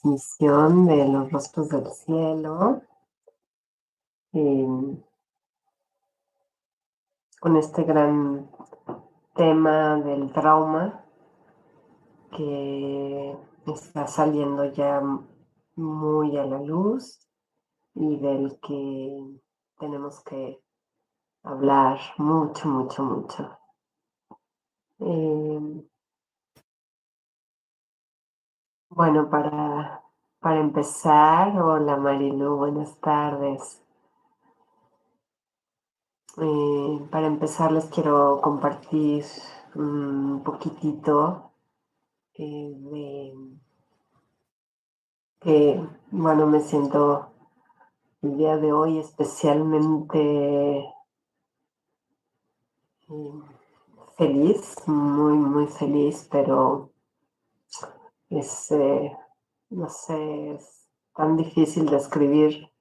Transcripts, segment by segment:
transmisión de los rostros del cielo, em, con este gran tema del trauma que está saliendo ya muy a la luz y del que tenemos que hablar mucho, mucho, mucho. Em, bueno, para empezar, hola Marilu, buenas tardes. Para empezar, les quiero compartir un poquitito de que, bueno, me siento el día de hoy especialmente eh, feliz, muy, muy feliz, pero es, no sé, es tan difícil describir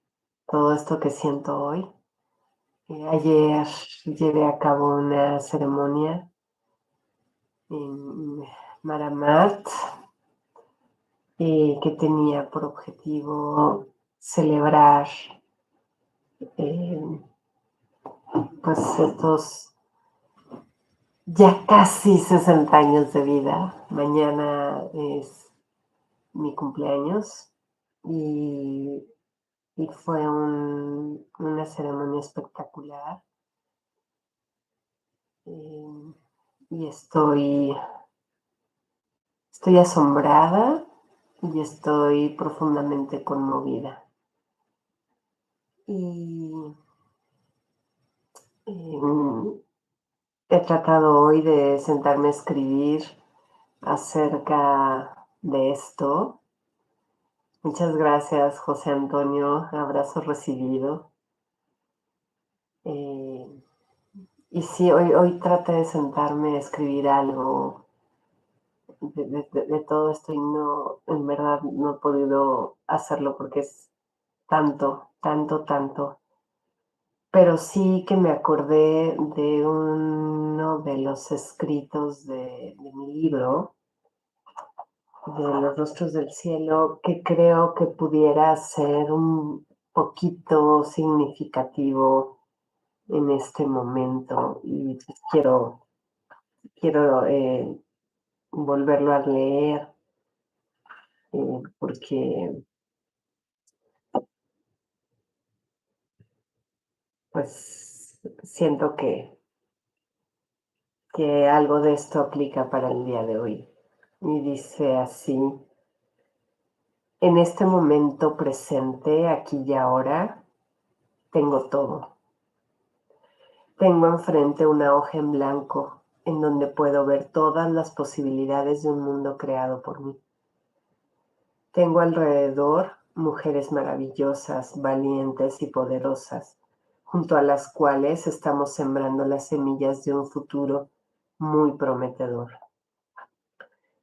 todo esto que siento hoy. Ayer llevé a cabo una ceremonia en Maramat que tenía por objetivo celebrar eh, pues estos ya casi 60 años de vida. Mañana es mi cumpleaños y, y fue una ceremonia espectacular. eh, y estoy asombrada y estoy profundamente conmovida. Y eh, he tratado hoy de sentarme a escribir acerca de esto. Muchas gracias, José Antonio. Abrazo recibido. Eh, y sí, hoy traté de sentarme a escribir algo de todo esto y no, en verdad no he podido hacerlo porque es tanto, tanto, tanto. Pero sí que me acordé de uno de los escritos de mi libro, de los rostros del cielo, que creo que pudiera ser un poquito significativo en este momento. Y pues quiero volverlo a leer porque pues siento que algo de esto aplica para el día de hoy. Y dice así: en este momento presente, aquí y ahora, tengo todo. Tengo enfrente una hoja en blanco en donde puedo ver todas las posibilidades de un mundo creado por mí. Tengo alrededor mujeres maravillosas, valientes y poderosas, junto a las cuales estamos sembrando las semillas de un futuro muy prometedor.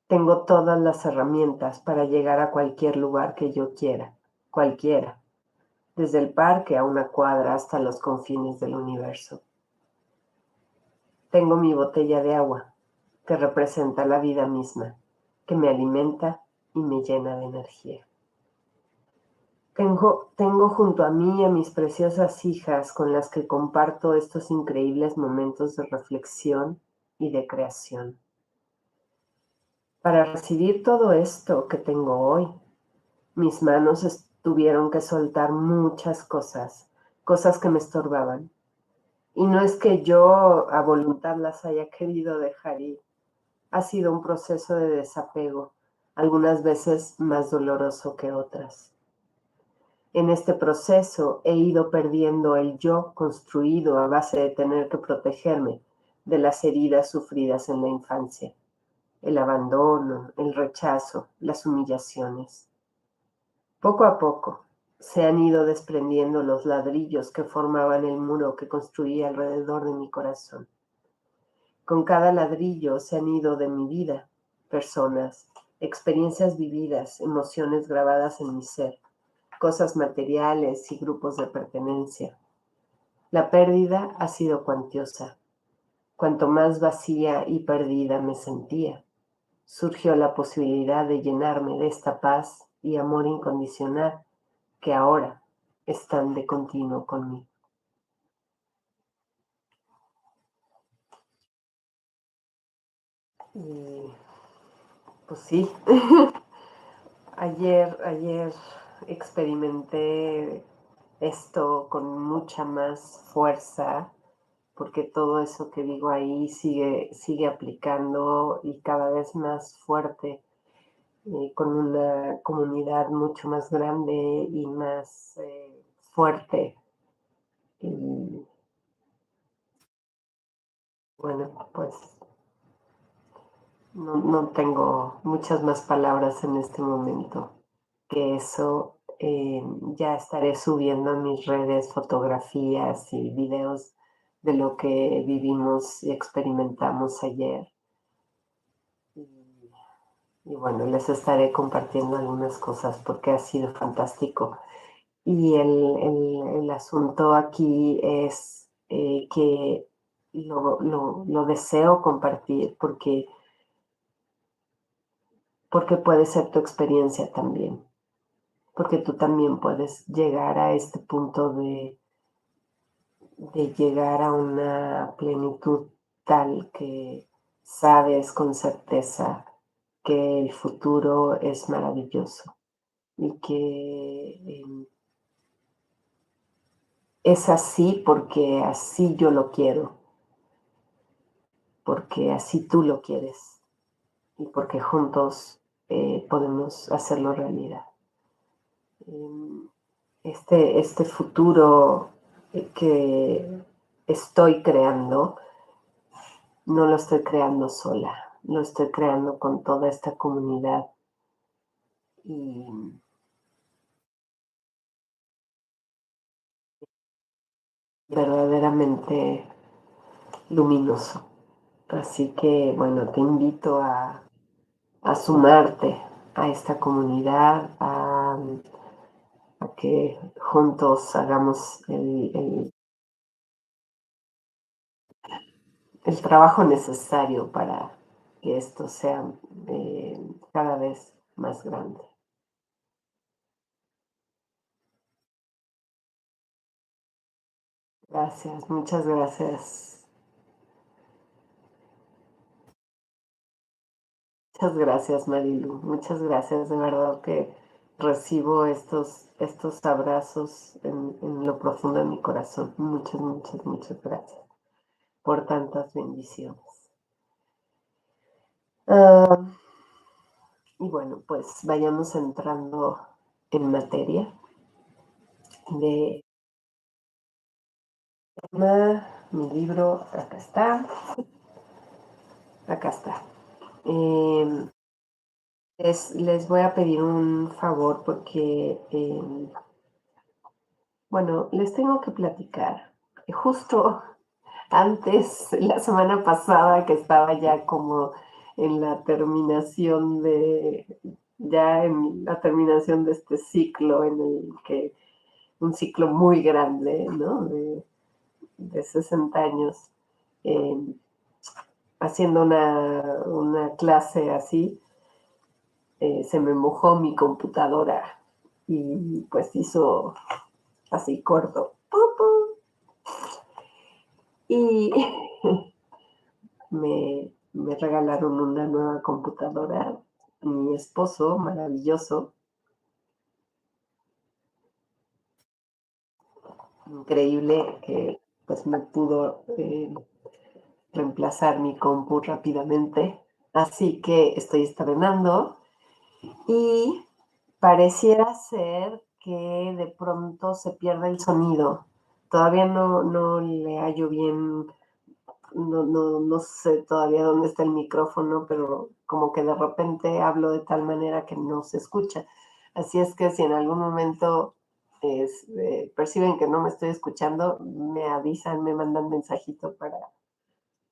Tengo todas las herramientas para llegar a cualquier lugar que yo quiera, cualquiera, desde el parque a una cuadra hasta los confines del universo. Tengo mi botella de agua, que representa la vida misma, que me alimenta y me llena de energía. Tengo junto a mí a mis preciosas hijas con las que comparto estos increíbles momentos de reflexión y de creación. Para recibir todo esto que tengo hoy, mis manos tuvieron que soltar muchas cosas, cosas que me estorbaban. Y no es que yo a voluntad las haya querido dejar ir. Ha sido un proceso de desapego, algunas veces más doloroso que otras. En este proceso he ido perdiendo el yo construido a base de tener que protegerme de las heridas sufridas en la infancia, el abandono, el rechazo, las humillaciones. Poco a poco se han ido desprendiendo los ladrillos que formaban el muro que construí alrededor de mi corazón. Con cada ladrillo se han ido de mi vida personas, experiencias vividas, emociones grabadas en mi ser, cosas materiales y grupos de pertenencia. La pérdida ha sido cuantiosa. Cuanto más vacía y perdida me sentía, surgió la posibilidad de llenarme de esta paz y amor incondicional que ahora están de continuo conmigo. Y pues sí, ayer experimenté esto con mucha más fuerza, porque todo eso que digo ahí sigue aplicando y cada vez más fuerte, con una comunidad mucho más grande y más fuerte. Y bueno, pues no tengo muchas más palabras en este momento que eso. Ya estaré subiendo a mis redes fotografías y videos de lo que vivimos y experimentamos ayer. Y, y bueno, les estaré compartiendo algunas cosas porque ha sido fantástico. Y el asunto aquí es que lo deseo compartir porque puede ser tu experiencia también, porque tú también puedes llegar a este punto de llegar a una plenitud tal que sabes con certeza que el futuro es maravilloso y que es así porque así yo lo quiero, porque así tú lo quieres y porque juntos podemos hacerlo realidad. Este futuro que estoy creando, no lo estoy creando sola, lo estoy creando con toda esta comunidad y verdaderamente luminoso. Así que, bueno, te invito a sumarte a esta comunidad, a que juntos hagamos el trabajo necesario para que esto sea cada vez más grande. Gracias, muchas gracias. Muchas gracias, Marilu. Muchas gracias. De verdad que recibo estos abrazos en lo profundo de mi corazón. Muchas, muchas, muchas gracias por tantas bendiciones. Ah, y bueno, pues vayamos entrando en materia de mi libro. Acá está. Acá está. Eh, les voy a pedir un favor porque, bueno, les tengo que platicar. Justo antes, la semana pasada, que estaba ya como en la terminación ya en la terminación de este ciclo en el que, un ciclo muy grande, ¿no? De 60 años, eh, haciendo una clase así, se me mojó mi computadora y pues hizo así corto. Y me regalaron una nueva computadora. Mi esposo, maravilloso, increíble, que pues me pudo reemplazar mi compu rápidamente. Así que estoy estrenando y pareciera ser que de pronto se pierde el sonido. Todavía no le hallo bien, no sé todavía dónde está el micrófono, pero como que de repente hablo de tal manera que no se escucha. Así es que si en algún momento perciben que no me estoy escuchando, me avisan, me mandan mensajito para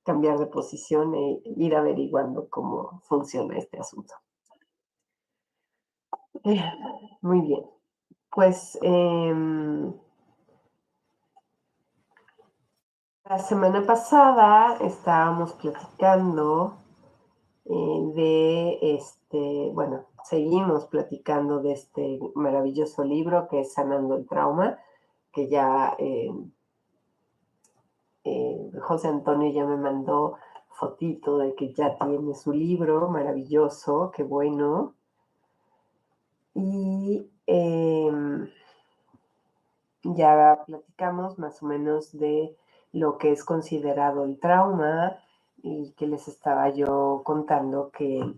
cambiar de posición e ir averiguando cómo funciona este asunto. Eh, Muy bien. Pues la semana pasada estábamos platicando bueno, seguimos platicando de este maravilloso libro que es Sanando el Trauma, que ya José Antonio ya me mandó fotito de que ya tiene su libro, maravilloso, qué bueno. Y ya platicamos más o menos de lo que es considerado el trauma y que les estaba yo contando que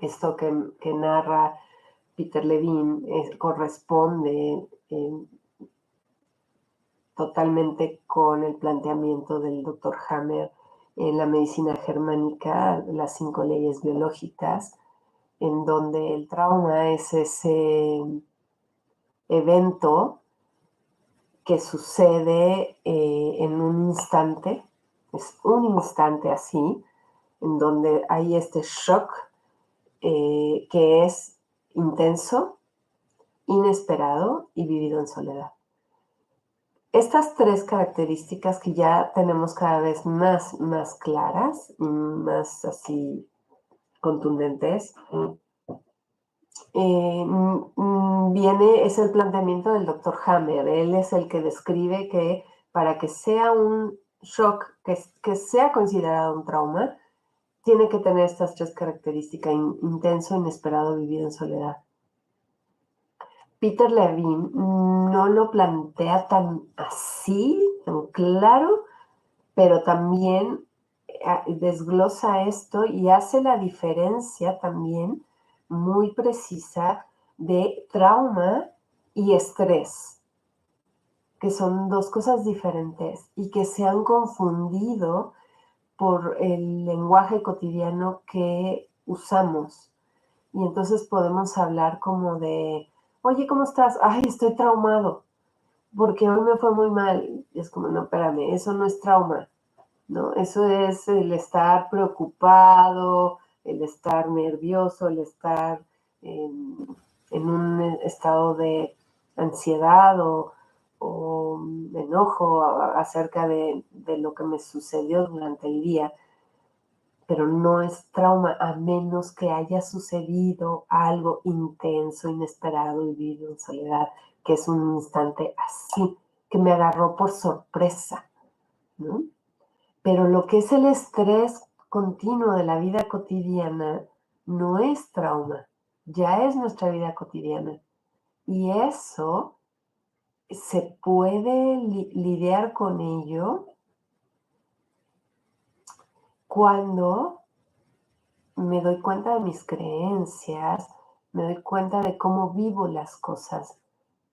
esto que narra Peter Levine corresponde totalmente con el planteamiento del Dr. Hammer en la medicina germánica, las 5 leyes biológicas, en donde el trauma es ese evento que sucede en un instante, es un instante así, en donde hay este shock que es intenso, inesperado y vivido en soledad. Estas 3 características que ya tenemos cada vez más claras y más así contundentes, es el planteamiento del Dr. Hammer. Él es el que describe que para que sea un shock, que sea considerado un trauma, tiene que tener estas 3 características: intenso, inesperado, vivido en soledad. Peter Levine no lo plantea tan así, tan claro, pero también desglosa esto y hace la diferencia también muy precisa de trauma y estrés, que son 2 cosas diferentes y que se han confundido por el lenguaje cotidiano que usamos. Y entonces podemos hablar como de, oye, ¿cómo estás? Ay, estoy traumado, porque hoy me fue muy mal. Y es como, no, espérame, eso no es trauma, ¿no? Eso es el estar preocupado, el estar nervioso, el estar en un estado de ansiedad o enojo acerca de lo que me sucedió durante el día, pero no es trauma a menos que haya sucedido algo intenso, inesperado y vivido en soledad, que es un instante así, que me agarró por sorpresa, ¿no? Pero lo que es el estrés continuo de la vida cotidiana no es trauma, ya es nuestra vida cotidiana. Y eso se puede lidiar con ello cuando me doy cuenta de mis creencias, me doy cuenta de cómo vivo las cosas.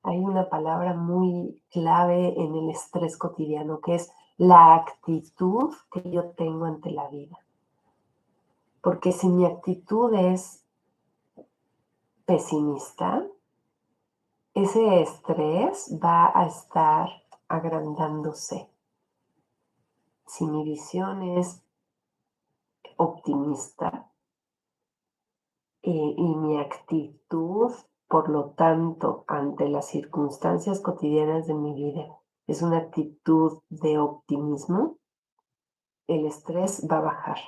Hay una palabra muy clave en el estrés cotidiano, que es la actitud que yo tengo ante la vida. Porque si mi actitud es pesimista, ese estrés va a estar agrandándose. Si mi visión es optimista y mi actitud, por lo tanto, ante las circunstancias cotidianas de mi vida, es una actitud de optimismo, el estrés va a bajar.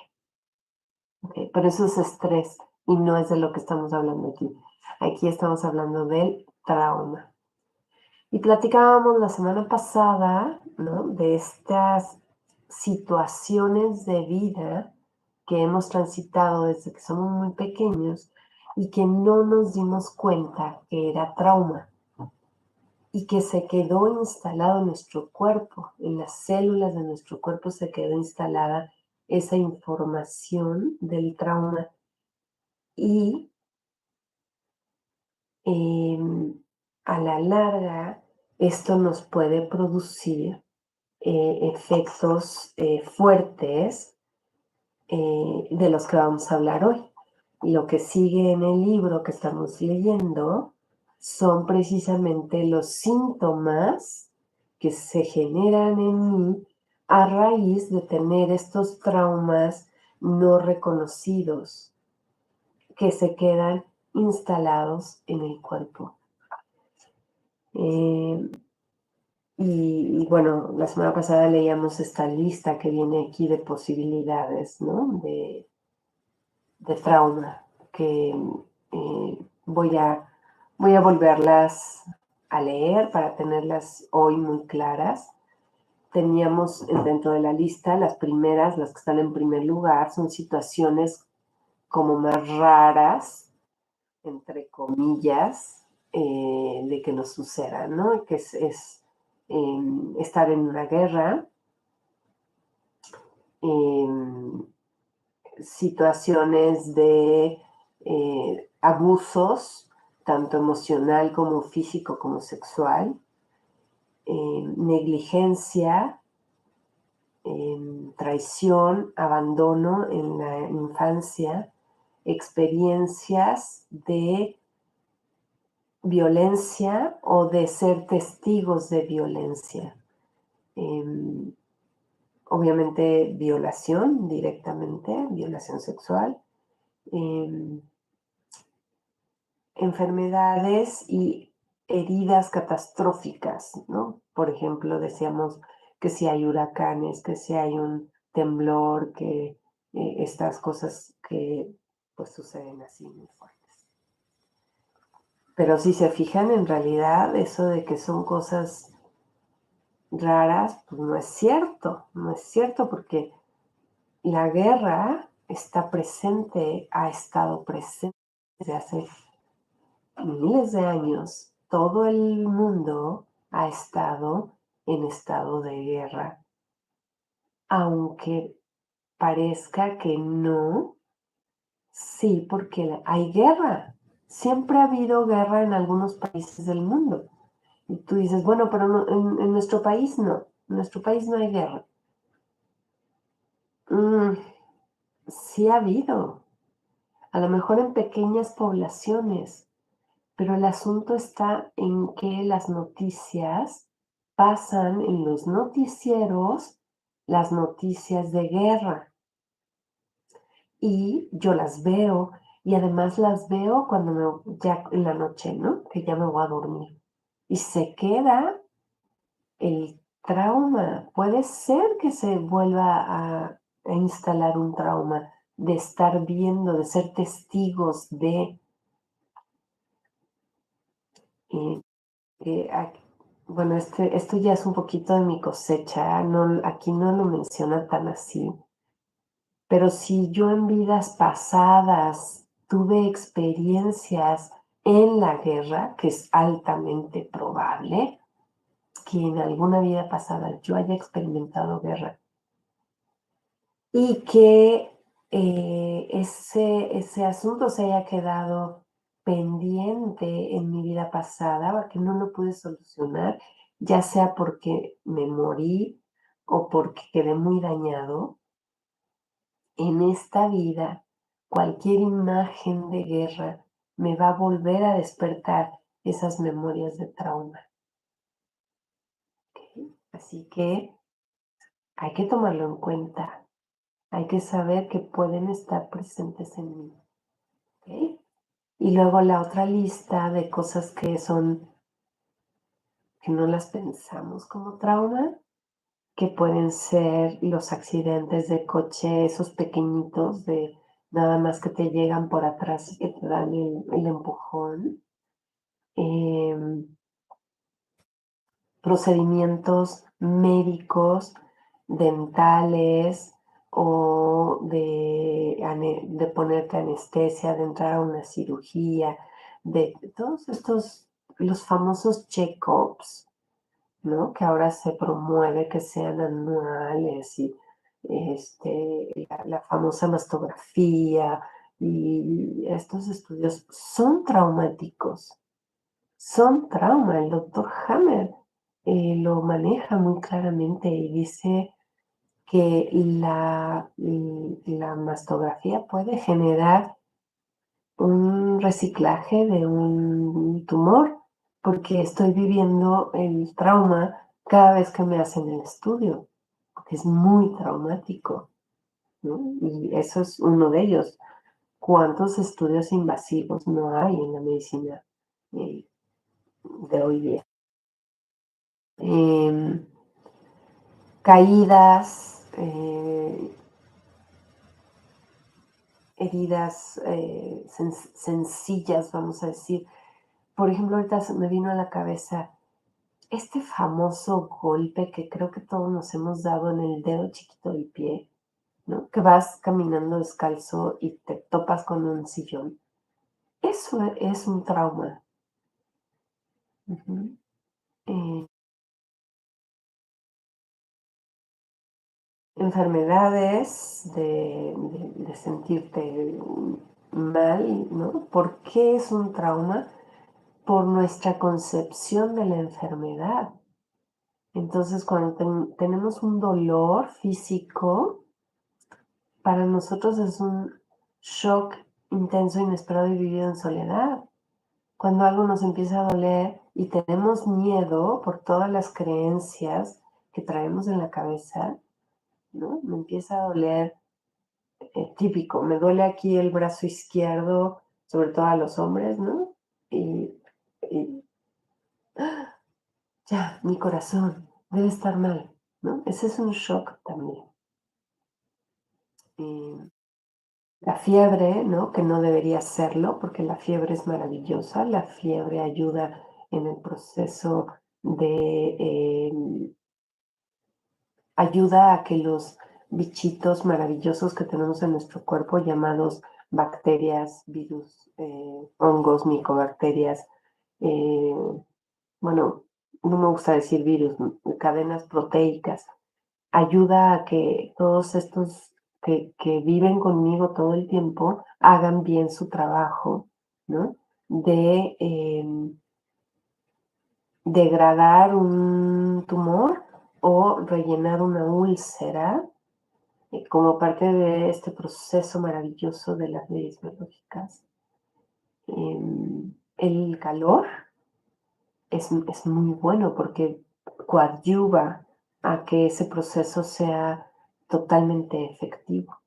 ¿Okay? Pero eso es estrés y no es de lo que estamos hablando aquí. Aquí estamos hablando del trauma. Y platicábamos la semana pasada, ¿no?, de estas situaciones de vida que hemos transitado desde que somos muy pequeños y que no nos dimos cuenta que era trauma y que se quedó instalado en nuestro cuerpo, en las células de nuestro cuerpo se quedó instalada esa información del trauma y a la larga esto nos puede producir efectos fuertes de los que vamos a hablar hoy. Lo que sigue en el libro que estamos leyendo son precisamente los síntomas que se generan en mí a raíz de tener estos traumas no reconocidos que se quedan instalados en el cuerpo. Y bueno, la semana pasada leíamos esta lista que viene aquí de posibilidades, ¿no? De trauma, que Voy a volverlas a leer para tenerlas hoy muy claras. Teníamos dentro de la lista las primeras, las que están en primer lugar, son situaciones como más raras, entre comillas, de que nos sucedan, ¿no? Que es estar en una guerra, situaciones de abusos, tanto emocional como físico como sexual, negligencia, traición, abandono en la infancia, experiencias de violencia o de ser testigos de violencia. Obviamente violación directamente, violación sexual, enfermedades y heridas catastróficas, ¿no? Por ejemplo, decíamos que si hay huracanes, que si hay un temblor, que estas cosas que pues suceden así muy fuertes. Pero si se fijan, en realidad eso de que son cosas raras, pues no es cierto, no es cierto porque la guerra está presente, ha estado presente desde hace miles de años. Todo el mundo ha estado en estado de guerra, aunque parezca que no, sí, porque hay guerra. Siempre ha habido guerra en algunos países del mundo. Y tú dices, bueno, pero no, en nuestro país no, en nuestro país no hay guerra. Sí ha habido, a lo mejor en pequeñas poblaciones, pero el asunto está en que las noticias pasan en los noticieros las noticias de guerra y yo las veo y además las veo cuando ya en la noche, ¿no? Que ya me voy a dormir y se queda el trauma. Puede ser que se vuelva a instalar un trauma de estar viendo, de ser testigos de eh, aquí, bueno, esto ya es un poquito de mi cosecha, no, aquí no lo menciona tan así, pero si yo en vidas pasadas tuve experiencias en la guerra, que es altamente probable que en alguna vida pasada yo haya experimentado guerra y que ese asunto se haya quedado pendiente en mi vida pasada, que no lo pude solucionar, ya sea porque me morí o porque quedé muy dañado, en esta vida cualquier imagen de guerra me va a volver a despertar esas memorias de trauma. ¿Okay? Así que hay que tomarlo en cuenta. Hay que saber que pueden estar presentes en mí. ¿Okay? Y luego la otra lista de cosas que son, que no las pensamos como trauma, que pueden ser los accidentes de coche, esos pequeñitos de nada más que te llegan por atrás y que te dan el empujón. Procedimientos médicos, dentales o de ponerte anestesia, de entrar a una cirugía, de todos estos, los famosos check-ups, ¿no? Que ahora se promueve que sean anuales y la famosa mastografía y estos estudios son traumáticos, son trauma. El doctor Hammer lo maneja muy claramente y dice que la mastografía puede generar un reciclaje de un tumor porque estoy viviendo el trauma cada vez que me hacen el estudio, porque es muy traumático, ¿no? Y eso es uno de ellos. ¿Cuántos estudios invasivos no hay en la medicina eh, de hoy día? Em, caídas, heridas sencillas, vamos a decir. Por ejemplo, ahorita se me vino a la cabeza este famoso golpe que creo que todos nos hemos dado en el dedo chiquito del pie, ¿no? Que vas caminando descalzo y te topas con un sillón. Eso es un trauma. Ujú. Eh, Enfermedades de sentirte mal, ¿no? ¿Por qué es un trauma? Por nuestra concepción de la enfermedad. Entonces, cuando tenemos un dolor físico, para nosotros es un shock intenso, inesperado y vivido en soledad. Cuando algo nos empieza a doler y tenemos miedo por todas las creencias que traemos en la cabeza, ¿no? Me empieza a doler, típico, me duele aquí el brazo izquierdo, sobre todo a los hombres, ¿no? Y ya, mi corazón debe estar mal, ¿no? Ese es un shock también. Eh, la fiebre, ¿no? Que no debería serlo, porque la fiebre es maravillosa. La fiebre ayuda en el proceso de... ayuda a que los bichitos maravillosos que tenemos en nuestro cuerpo, llamados bacterias, virus, hongos, micobacterias, eh, bueno, no me gusta decir virus, cadenas proteicas, ayuda a que todos estos que viven conmigo todo el tiempo hagan bien su trabajo, ¿no? De degradar un tumor o rellenar una úlcera como parte de este proceso maravilloso de las leyes biológicas. El calor es muy bueno porque coadyuva a que ese proceso sea totalmente efectivo.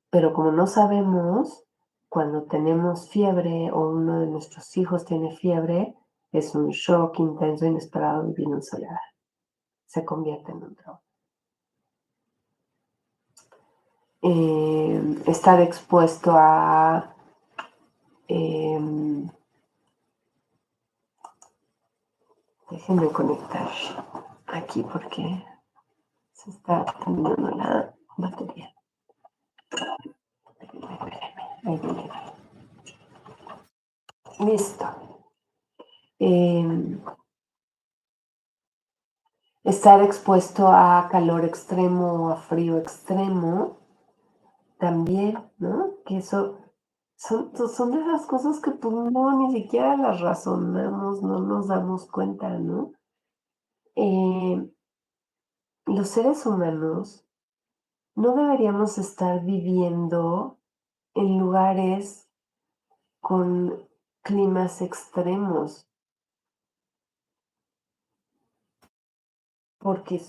Pero como no sabemos, cuando tenemos fiebre o uno de nuestros hijos tiene fiebre, es un shock intenso, inesperado, vivir en soledad. Se convierte en un trauma. Estar expuesto a déjenme conectar aquí porque se está terminando la batería. Ahí viene. Listo. Eh, Estar expuesto a calor extremo o a frío extremo también, ¿no? Que eso son de esas cosas que pues no, ni siquiera las razonamos, no nos damos cuenta, ¿no? Los seres humanos no deberíamos estar viviendo en lugares con climas extremos, porque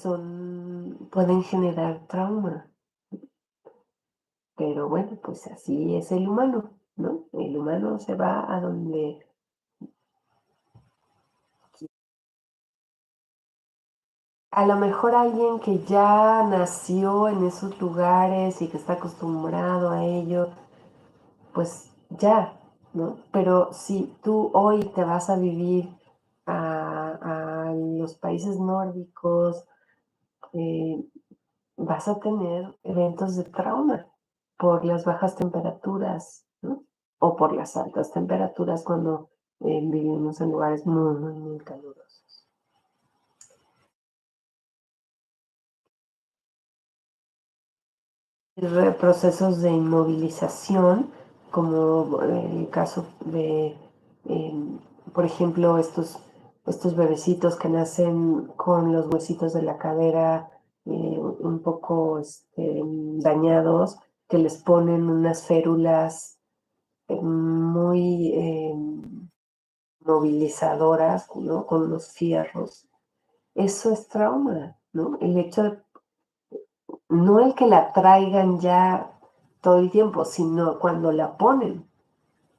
pueden generar trauma. Pero bueno, pues así es el humano, ¿no? El humano se va a donde... A lo mejor alguien que ya nació en esos lugares y que está acostumbrado a ello, pues ya, ¿no? Pero si tú hoy te vas a vivir a los países nórdicos, eh, vas a tener eventos de trauma por las bajas temperaturas, ¿no? O por las altas temperaturas cuando vivimos en lugares muy, muy, muy calurosos. Procesos de inmovilización, como el caso de, em, por ejemplo, estos bebecitos que nacen con los huesitos de la cadera un poco dañados, que les ponen unas férulas muy movilizadoras, ¿no? Con los fierros. Eso es trauma, ¿no? El hecho de, no el que la traigan ya todo el tiempo, sino cuando la ponen.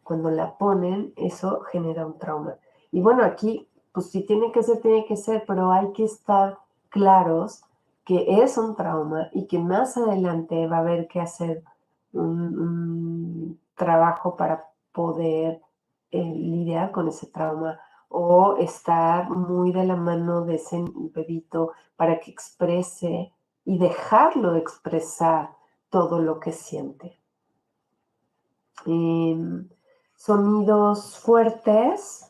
Cuando la ponen, eso genera un trauma. Y bueno, aquí, pues si tiene que ser, pero hay que estar claros que es un trauma y que más adelante va a haber que hacer un trabajo para poder lidiar con ese trauma o estar muy de la mano de ese bebito para que exprese y dejarlo expresar todo lo que siente. Sonidos fuertes,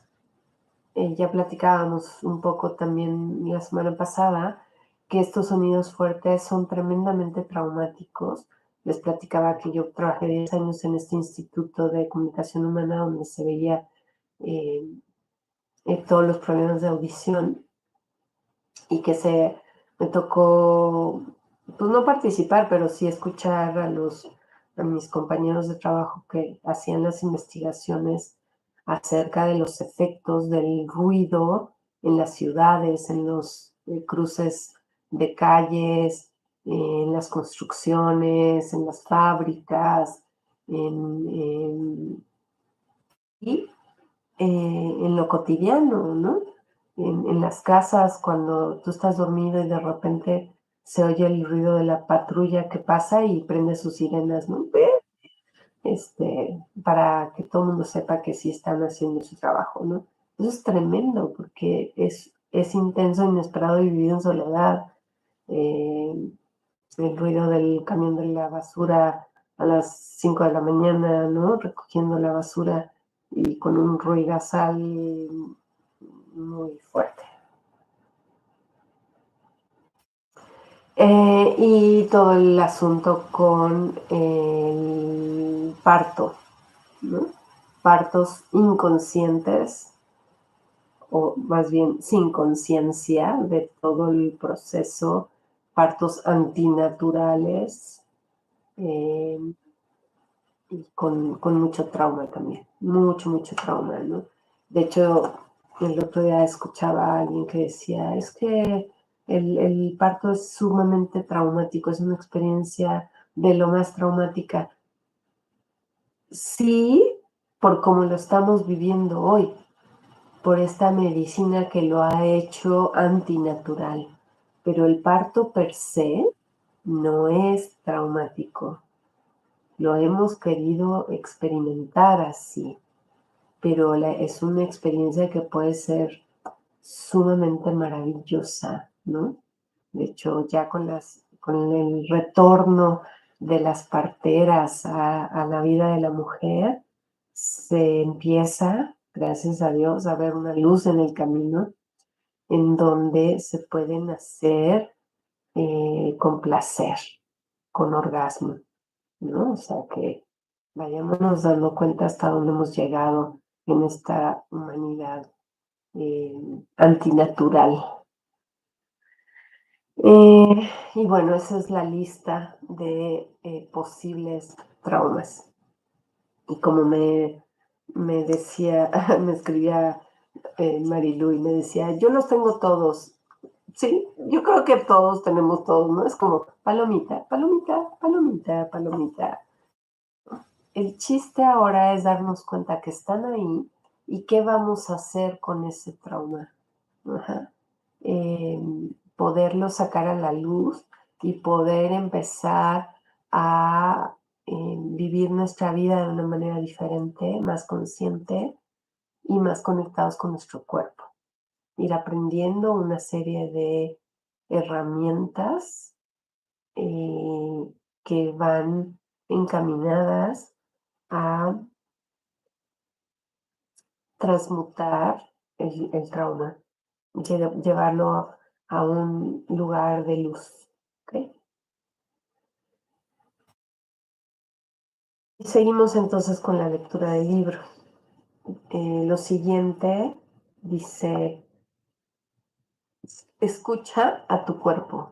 ya platicábamos un poco también la semana pasada, que estos sonidos fuertes son tremendamente traumáticos. Les platicaba que yo trabajé 10 años en este Instituto de Comunicación Humana donde se veía eh, todos los problemas de audición y que me tocó, pues no participar, pero sí escuchar a mis compañeros de trabajo que hacían las investigaciones acerca de los efectos del ruido en las ciudades, en los cruces de calles, en las construcciones, en las fábricas, y en lo cotidiano, ¿no? En las casas, cuando tú estás dormido y de repente se oye el ruido de la patrulla que pasa y prende sus sirenas, ¿no? Para que todo el mundo sepa que sí están haciendo su trabajo, ¿no? Eso es tremendo porque es intenso, inesperado y vivido en soledad. Eh, el ruido del camión de la basura a las 5 de la mañana, ¿no? Recogiendo la basura y con un ruidazal muy fuerte. Y todo el asunto con el parto, ¿no? Partos inconscientes, o más bien sin conciencia de todo el proceso, partos antinaturales, eh, y con mucho trauma también, mucho trauma, ¿no? De hecho, el otro día escuchaba a alguien que decía, es que el parto es sumamente traumático, es una experiencia de lo más traumática. Sí, por cómo lo estamos viviendo hoy, por esta medicina que lo ha hecho antinatural, pero el parto per se no es traumático. Lo hemos querido experimentar así, pero es una experiencia que puede ser sumamente maravillosa, ¿no? De hecho, ya con el retorno de las parteras a la vida de la mujer, se empieza, gracias a Dios, a ver una luz en el camino en donde se pueden hacer con placer, con orgasmo, ¿no? O sea que vayámonos dando cuenta hasta dónde hemos llegado en esta humanidad eh, antinatural. Y bueno, esa es la lista de posibles traumas. Y como me decía, me escribía Marilu y me decía, yo los tengo todos. Sí, yo creo que todos tenemos todos, ¿no? Es como palomita, palomita, palomita, palomita. El chiste ahora es darnos cuenta que están ahí y qué vamos a hacer con ese trauma. Ajá. Poderlo sacar a la luz y poder empezar a vivir nuestra vida de una manera diferente, más consciente y más conectados con nuestro cuerpo. Ir aprendiendo una serie de herramientas que van encaminadas a transmutar el trauma, llevarlo a un lugar de luz. ¿Okay? Y seguimos entonces con la lectura del libro. Lo siguiente dice, escucha a tu cuerpo.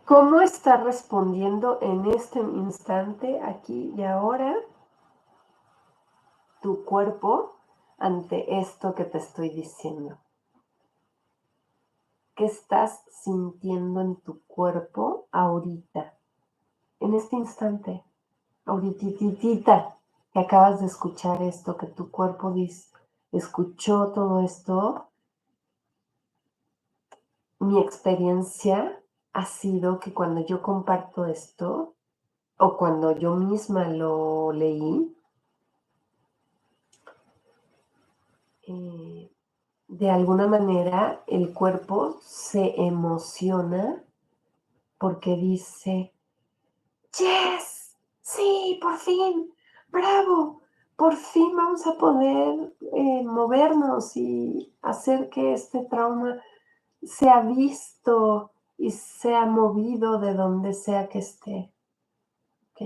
¿Cómo está respondiendo en este instante, aquí y ahora, tu cuerpo ante esto que te estoy diciendo? ¿Qué estás sintiendo en tu cuerpo ahorita, en este instante, ahorititita, que acabas de escuchar esto, que tu cuerpo escuchó todo esto? Mi experiencia ha sido que cuando yo comparto esto, o cuando yo misma lo leí, eh, de alguna manera el cuerpo se emociona porque dice, yes, sí, por fin, bravo, por fin vamos a poder movernos y hacer que este trauma sea visto y sea movido de donde sea que esté. ¿Ok?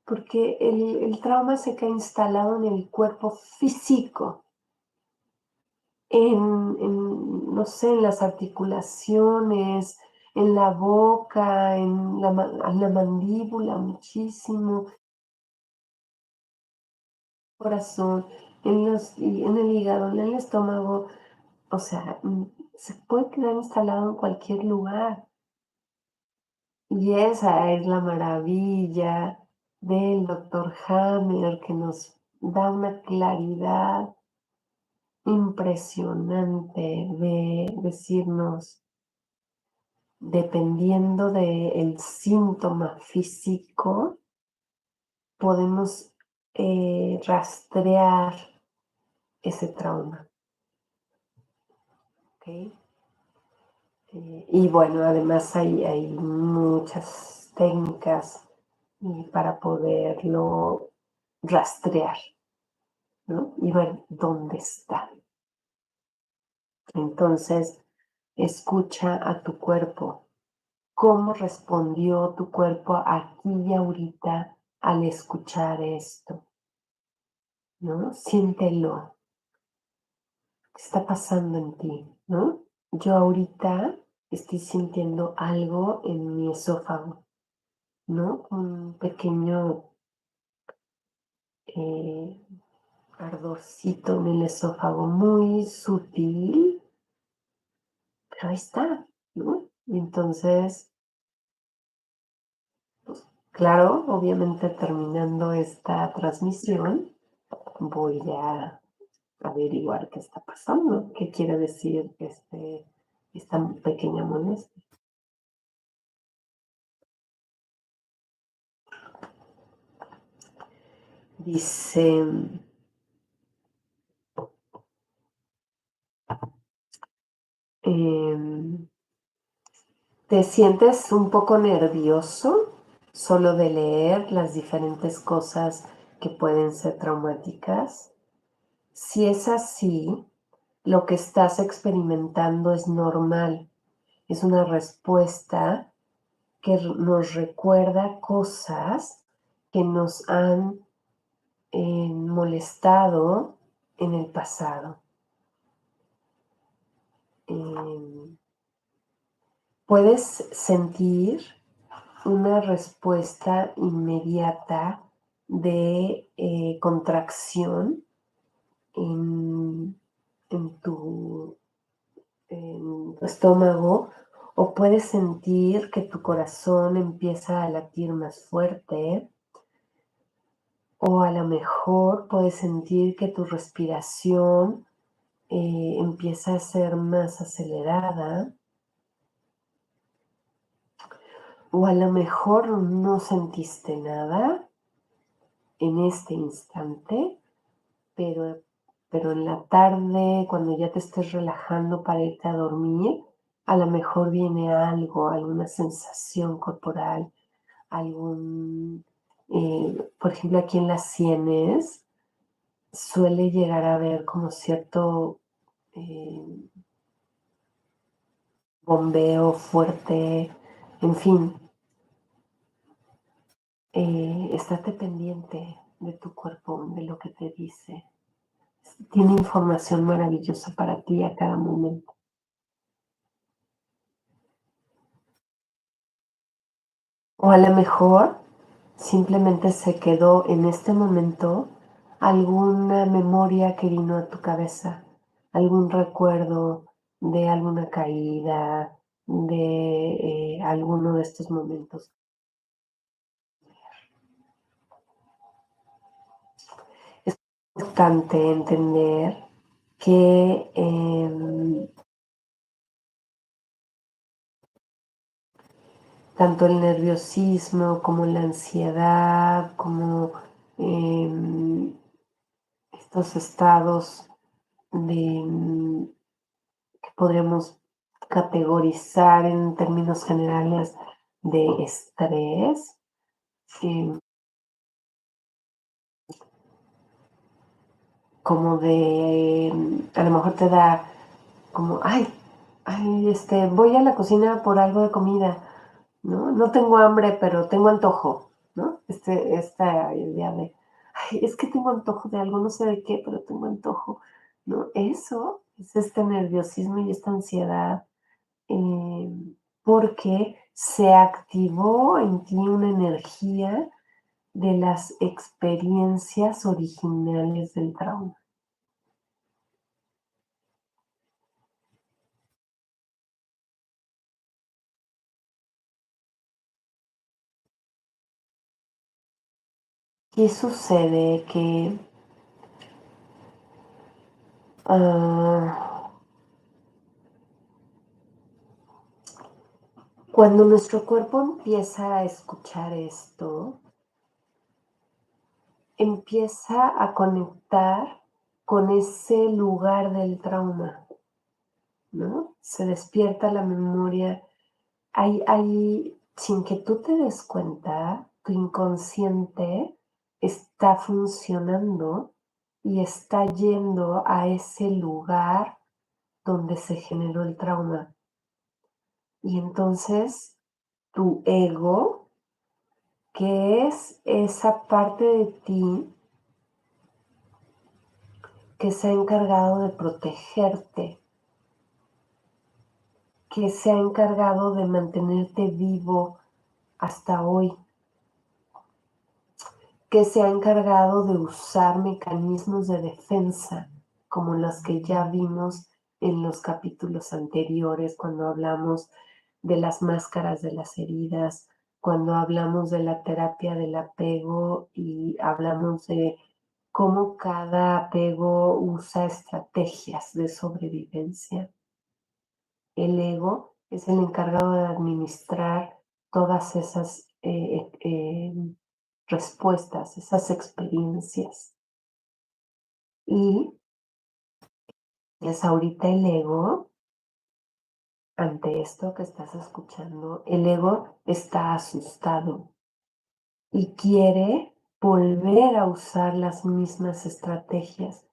Porque el trauma se queda instalado en el cuerpo físico, no sé, en las articulaciones, en la boca, en la mandíbula muchísimo, corazón, en el hígado, en el estómago, o sea, se puede quedar instalado en cualquier lugar. Y esa es la maravilla del doctor Hammer, que nos da una claridad impresionante de decirnos, dependiendo del síntoma físico, podemos rastrear ese trauma. ¿Ok? Y bueno, además hay muchas técnicas para poderlo rastrear, ¿no? Y ver dónde está. Entonces, escucha a tu cuerpo. ¿Cómo respondió tu cuerpo aquí y ahorita al escuchar esto? ¿No? Siéntelo. ¿Qué está pasando en ti? ¿No? Yo ahorita estoy sintiendo algo en mi esófago, ¿no? Un pequeño eh, ardorcito en el esófago, muy sutil, pero ahí está, ¿no? Y entonces, pues, claro, obviamente terminando esta transmisión, voy a averiguar qué está pasando, qué quiere decir esta pequeña molestia. Dice, em, ¿te sientes un poco nervioso solo de leer las diferentes cosas que pueden ser traumáticas? Si es así, lo que estás experimentando es normal. Es una respuesta que nos recuerda cosas que nos han molestado en el pasado. Eh, puedes sentir una respuesta inmediata de contracción en, en en tu estómago, o puedes sentir que tu corazón empieza a latir más fuerte, o a lo mejor puedes sentir que tu respiración empieza a ser más acelerada, o a lo mejor no sentiste nada en este instante, pero, pero en la tarde, cuando ya te estés relajando para irte a dormir, a lo mejor viene algo, alguna sensación corporal, por ejemplo, aquí en las sienes suele llegar a haber como cierto eh, bombeo fuerte, en fin, estate pendiente de tu cuerpo, de lo que te dice. Tiene información maravillosa para ti a cada momento. O a lo mejor simplemente se quedó en este momento alguna memoria que vino a tu cabeza, algún recuerdo de alguna caída, de alguno de estos momentos. Es importante entender que tanto el nerviosismo como la ansiedad, como estos estados de, que podríamos categorizar en términos generales de estrés, eh, como de, a lo mejor te da como, ay, voy a la cocina por algo de comida, ¿no? No tengo hambre, pero tengo antojo, ¿no? Esta idea de, ay, es que tengo antojo de algo, no sé de qué, pero tengo antojo, ¿no? Eso es este nerviosismo y esta ansiedad, eh, porque se activó en ti una energía de las experiencias originales del trauma. ¿Qué sucede? Que ah, cuando nuestro cuerpo empieza a escuchar esto, empieza a conectar con ese lugar del trauma, ¿no? Se despierta la memoria. Sin que tú te des cuenta, tu inconsciente está funcionando y está yendo a ese lugar donde se generó el trauma. Y entonces tu ego, que es esa parte de ti que se ha encargado de protegerte, que se ha encargado de mantenerte vivo hasta hoy, que se ha encargado de usar mecanismos de defensa, como los que ya vimos en los capítulos anteriores, cuando hablamos de las máscaras de las heridas, cuando hablamos de la terapia del apego y hablamos de cómo cada apego usa estrategias de sobrevivencia. El ego es el encargado de administrar todas esas respuestas, esas experiencias. Y es ahorita el ego, ante esto que estás escuchando, el ego está asustado y quiere volver a usar las mismas estrategias,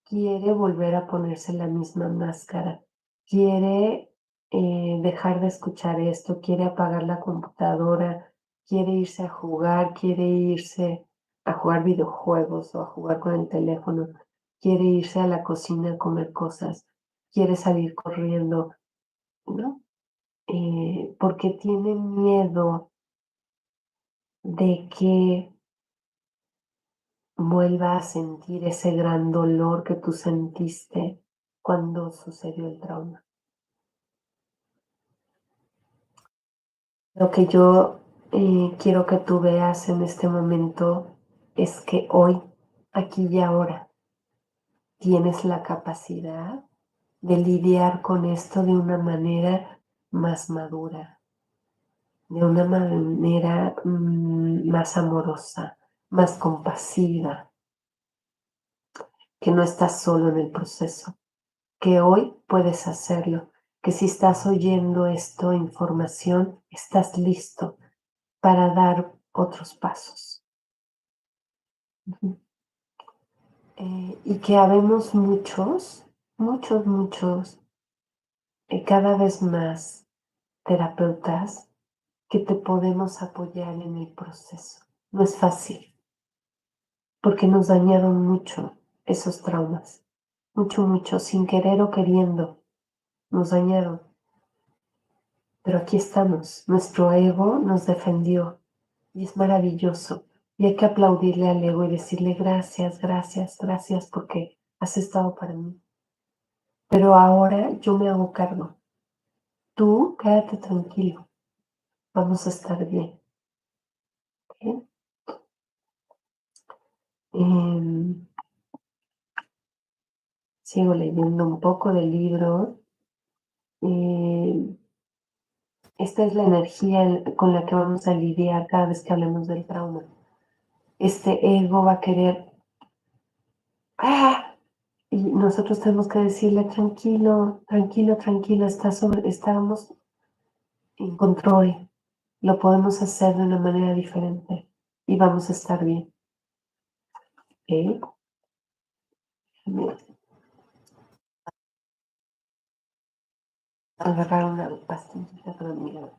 quiere volver a ponerse la misma máscara, quiere dejar de escuchar esto, quiere apagar la computadora, quiere irse a jugar, quiere irse a jugar videojuegos o a jugar con el teléfono, quiere irse a la cocina a comer cosas, quiere salir corriendo, ¿no? Porque tiene miedo de que vuelva a sentir ese gran dolor que tú sentiste cuando sucedió el trauma. Lo que yo quiero que tú veas en este momento es que hoy, aquí y ahora, tienes la capacidad de lidiar con esto de una manera más madura, de una manera más amorosa, más compasiva, que no estás solo en el proceso, que hoy puedes hacerlo, que si estás oyendo esto, información, estás listo para dar otros pasos. Y que habemos muchos, cada vez más terapeutas que te podemos apoyar en el proceso. No es fácil, porque nos dañaron mucho esos traumas, mucho, sin querer o queriendo, nos dañaron. Pero aquí estamos, nuestro ego nos defendió y es maravilloso. Y hay que aplaudirle al ego y decirle gracias porque has estado para mí. Pero ahora yo me hago cargo. Tú quédate tranquilo, vamos a estar bien. ¿Ok? Em, Sigo leyendo un poco del libro. Em, Esta es la energía con la que vamos a lidiar cada vez que hablemos del trauma. Este ego va a querer, ¡ah! Y nosotros tenemos que decirle, tranquilo, tranquilo, tranquilo, estamos en control. Lo podemos hacer de una manera diferente y vamos a estar bien. ¿Ok? Bien. Agarrar una pastillita para mirar.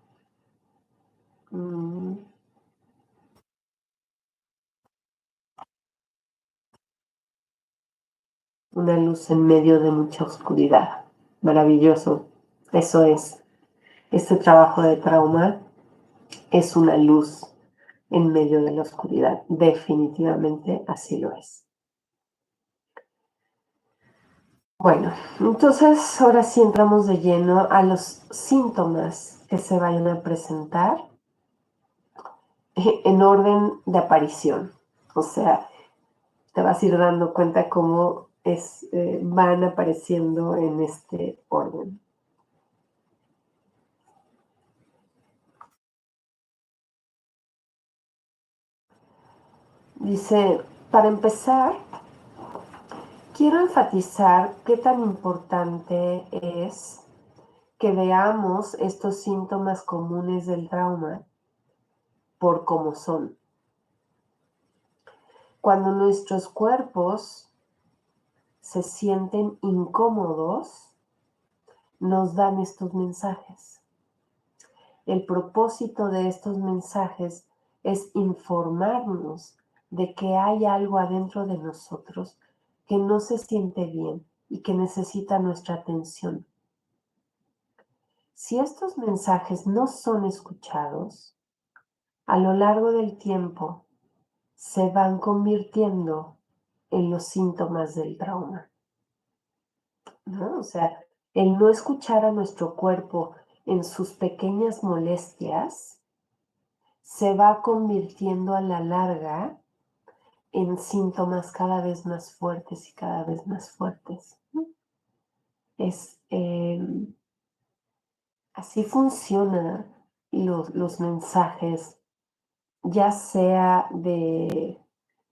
Una luz en medio de mucha oscuridad. Maravilloso. Eso es. Este trabajo de trauma es una luz en medio de la oscuridad. Definitivamente así lo es. Bueno, entonces ahora sí entramos de lleno a los síntomas que se vayan a presentar en orden de aparición. O sea, te vas a ir dando cuenta cómo van apareciendo en este orden. Dice, para empezar, quiero enfatizar qué tan importante es que veamos estos síntomas comunes del trauma por cómo son. Cuando nuestros cuerpos se sienten incómodos, nos dan estos mensajes. El propósito de estos mensajes es informarnos de que hay algo adentro de nosotros que no se siente bien y que necesita nuestra atención. Si estos mensajes no son escuchados, a lo largo del tiempo se van convirtiendo en los síntomas del trauma, ¿no? O sea, el no escuchar a nuestro cuerpo en sus pequeñas molestias se va convirtiendo a la larga en síntomas cada vez más fuertes y cada vez más fuertes. Es, así funcionan los mensajes, ya sea de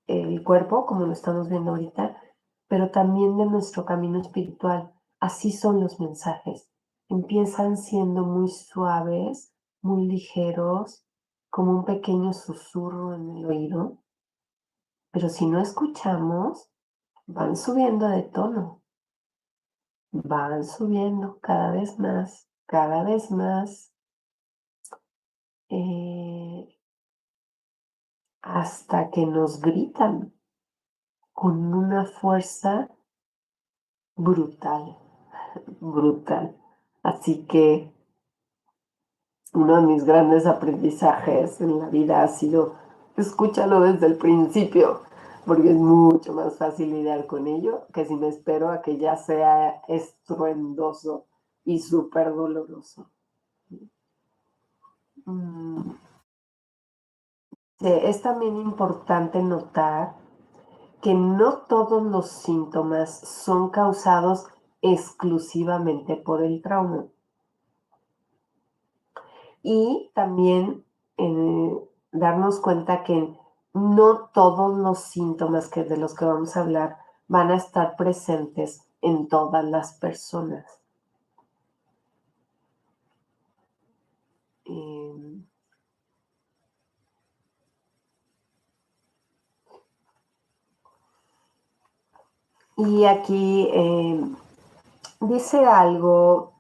el cuerpo, como lo estamos viendo ahorita, pero también de nuestro camino espiritual. Así son los mensajes. Empiezan siendo muy suaves, muy ligeros, como un pequeño susurro en el oído, pero si no escuchamos, van subiendo de tono, van subiendo cada vez más, hasta que nos gritan con una fuerza brutal, brutal. Así que uno de mis grandes aprendizajes en la vida ha sido, escúchalo desde el principio, porque es mucho más fácil lidiar con ello que si me espero a que ya sea estruendoso y súper doloroso. Es también importante notar que no todos los síntomas son causados exclusivamente por el trauma. Y también darnos cuenta que no todos los síntomas de los que vamos a hablar van a estar presentes en todas las personas. Y aquí dice algo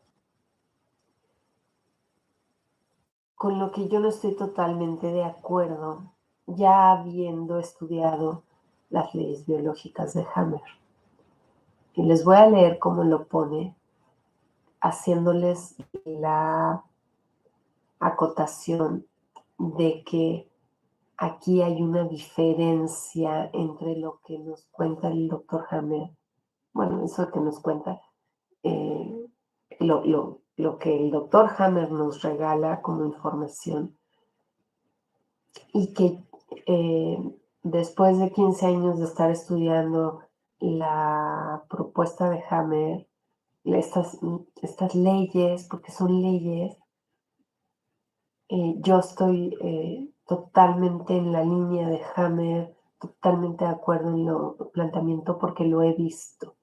con lo que yo no estoy totalmente de acuerdo, ya habiendo estudiado las leyes biológicas de Hammer. Y les voy a leer cómo lo pone, haciéndoles la acotación de que aquí hay una diferencia entre lo que nos cuenta el doctor Hammer, bueno, eso que nos cuenta, eh, lo que el doctor Hammer nos regala como información y que después de 15 años de estar estudiando la propuesta de Hammer, estas leyes, porque son leyes, Yo estoy totalmente en la línea de Hammer, totalmente de acuerdo en el planteamiento porque lo he visto,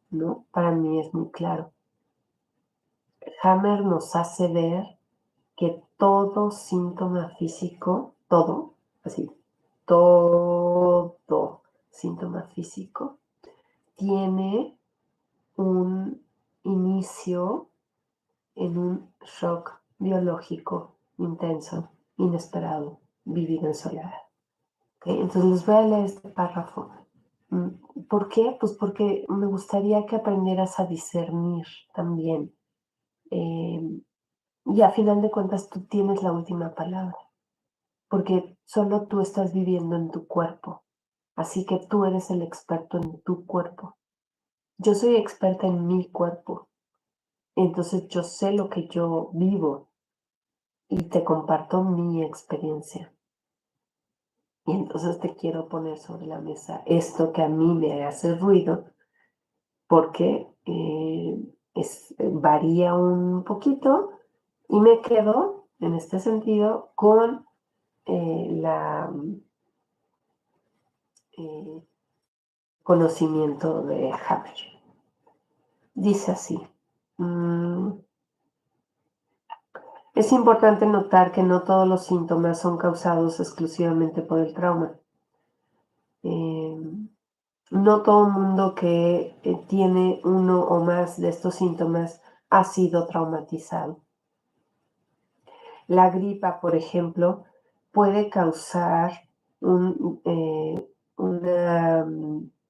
¿no? Para mí es muy claro. Hammer nos hace ver que todo síntoma físico, todo, así, todo síntoma físico tiene un inicio en un shock biológico intenso, inesperado, vivido en soledad. ¿Okay? Entonces les voy a leer este párrafo. ¿Por qué? Pues porque me gustaría que aprendieras a discernir también. Y a final de cuentas tú tienes la última palabra, porque solo tú estás viviendo en tu cuerpo. Así que tú eres el experto en tu cuerpo. Yo soy experta en mi cuerpo. Entonces yo sé lo que yo vivo y te comparto mi experiencia. Y entonces te quiero poner sobre la mesa esto que a mí me hace ruido porque varía un poquito y me quedo en este sentido con la eh, conocimiento de Hammer. Dice así. Es importante notar que no todos los síntomas son causados exclusivamente por el trauma. Eh, no todo el mundo que tiene uno o más de estos síntomas ha sido traumatizado. La gripa, por ejemplo, puede causar una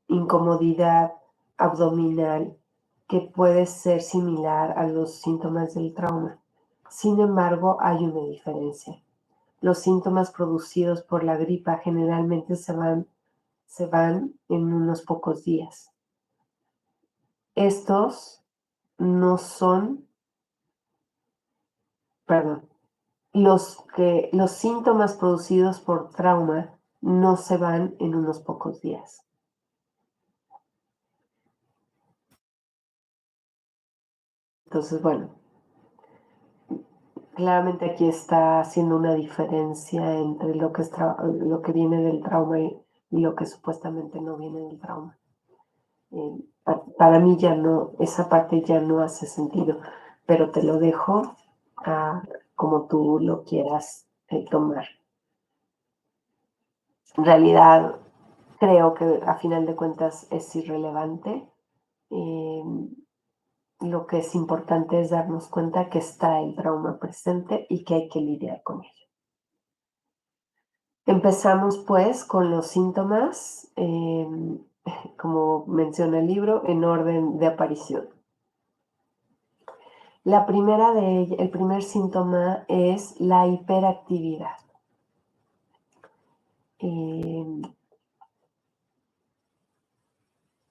incomodidad abdominal que puede ser similar a los síntomas del trauma. Sin embargo, hay una diferencia. Los síntomas producidos por la gripa generalmente se van en unos pocos días. Estos no son, perdón, los síntomas producidos por trauma no se van en unos pocos días. Entonces, bueno, claramente aquí está haciendo una diferencia entre lo que viene del trauma y lo que supuestamente no viene del trauma. Para mí ya no, esa parte ya no hace sentido, pero te lo dejo como tú lo quieras tomar. En realidad, creo que a final de cuentas es irrelevante. Eh, lo que es importante es darnos cuenta que está el trauma presente y que hay que lidiar con ello. Empezamos pues con los síntomas, como menciona el libro, en orden de aparición. La primera de ellas, el primer síntoma es la hiperactividad.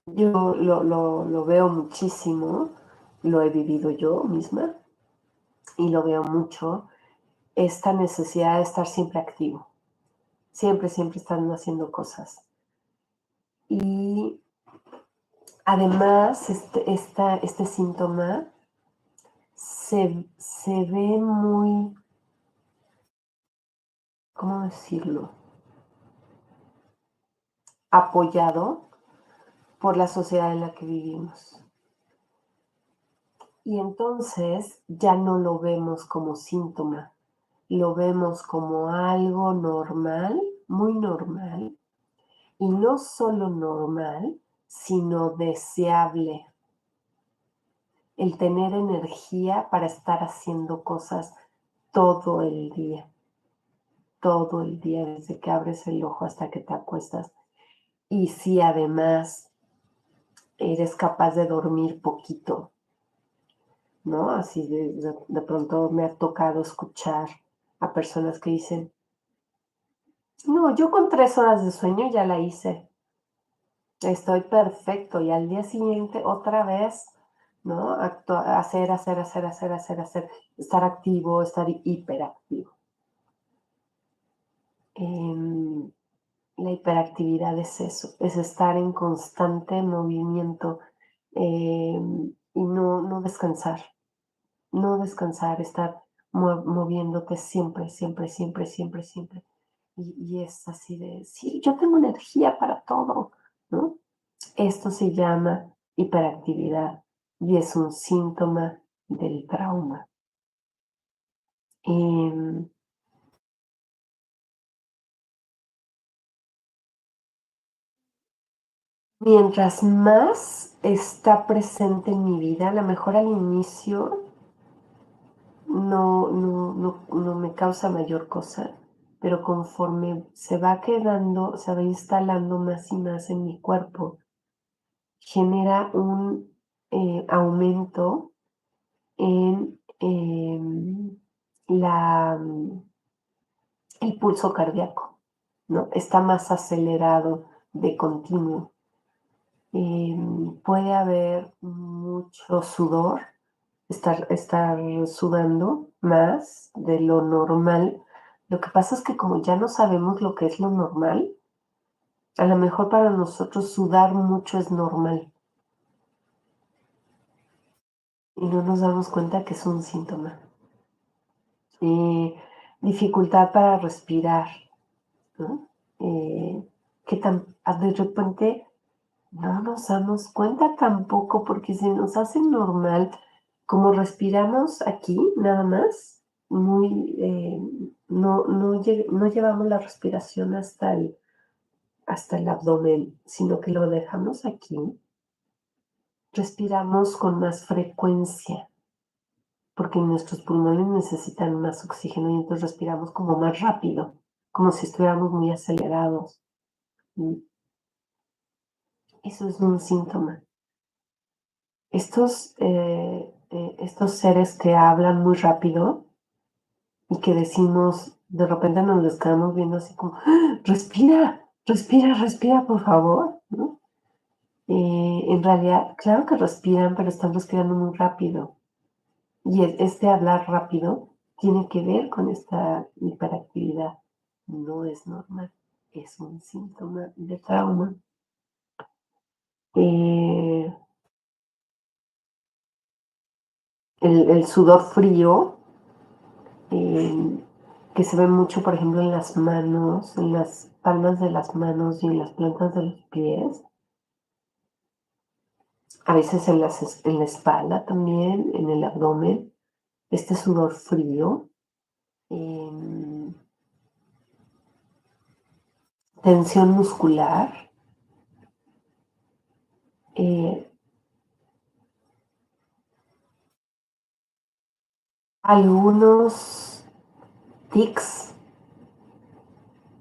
Yo lo veo muchísimo, lo he vivido yo misma y lo veo mucho, esta necesidad de estar siempre activo, siempre, siempre estando haciendo cosas. Y además, este síntoma se ve muy, ¿cómo decirlo? Apoyado por la sociedad en la que vivimos. Y entonces ya no lo vemos como síntoma, lo vemos como algo normal, muy normal, y no solo normal, sino deseable. El tener energía para estar haciendo cosas todo todo el día, desde que abres el ojo hasta que te acuestas. Y si además eres capaz de dormir poquito, ¿no? Así de pronto me ha tocado escuchar a personas que dicen, no, yo con 3 horas de sueño ya la hice, estoy perfecto y al día siguiente otra vez, ¿no? Hacer, estar activo, estar hiperactivo. La hiperactividad es eso, es estar en constante movimiento y no descansar, estar moviéndote siempre, siempre, siempre, siempre, siempre. Y es así de, sí, yo tengo energía para todo, ¿no? Esto se llama hiperactividad y es un síntoma del trauma. Em, Mientras más está presente en mi vida, a lo mejor al inicio no me causa mayor cosa, pero conforme se va quedando, se va instalando más y más en mi cuerpo, genera un aumento en la, el pulso cardíaco, ¿no? Está más acelerado de continuo. Puede haber mucho sudor, estar sudando más de lo normal. Lo que pasa es que como ya no sabemos lo que es lo normal, a lo mejor para nosotros sudar mucho es normal y no nos damos cuenta que es un síntoma. Dificultad para respirar, ¿no? Que de repente no nos damos cuenta tampoco porque se nos hace normal, como respiramos aquí nada más, no llevamos la respiración hasta el abdomen, sino que lo dejamos aquí, respiramos con más frecuencia porque nuestros pulmones necesitan más oxígeno y entonces respiramos como más rápido, como si estuviéramos muy acelerados. Eso es un síntoma. Estos seres que hablan muy rápido y que decimos, de repente nos les quedamos viendo así como, ¡ah! Respira, respira, respira, por favor, ¿no? En realidad, claro que respiran, pero están respirando muy rápido. Y este hablar rápido tiene que ver con esta hiperactividad. No es normal, es un síntoma de trauma. Eh, el sudor frío, eh, que se ve mucho, por ejemplo, en las manos, en las palmas de las manos y en las plantas de los pies, a veces en la espalda también, en el abdomen, este sudor frío, eh, tensión muscular, eh, algunos tics,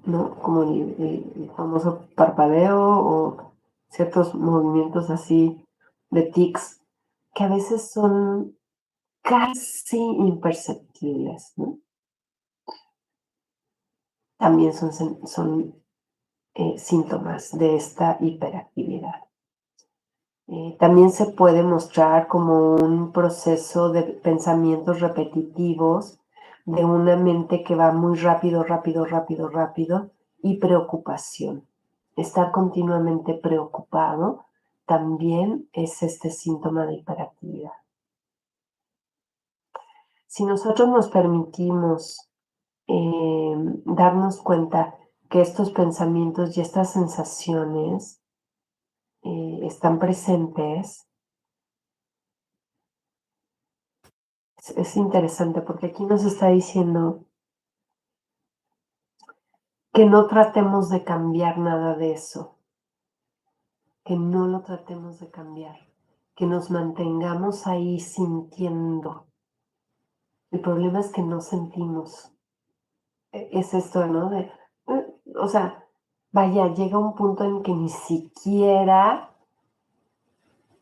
¿no? Como el famoso parpadeo o ciertos movimientos así de tics que a veces son casi imperceptibles, ¿no? También son síntomas de esta hiperactividad. También se puede mostrar como un proceso de pensamientos repetitivos de una mente que va muy rápido, rápido, rápido, rápido y preocupación. Estar continuamente preocupado también es este síntoma de hiperactividad. Si nosotros nos permitimos darnos cuenta que estos pensamientos y estas sensaciones están presentes, es interesante porque aquí nos está diciendo que no tratemos de cambiar nada de eso, que no lo tratemos de cambiar, que nos mantengamos ahí sintiendo. El problema es que no sentimos. Es esto, ¿no? O sea, vaya, llega un punto en que ni siquiera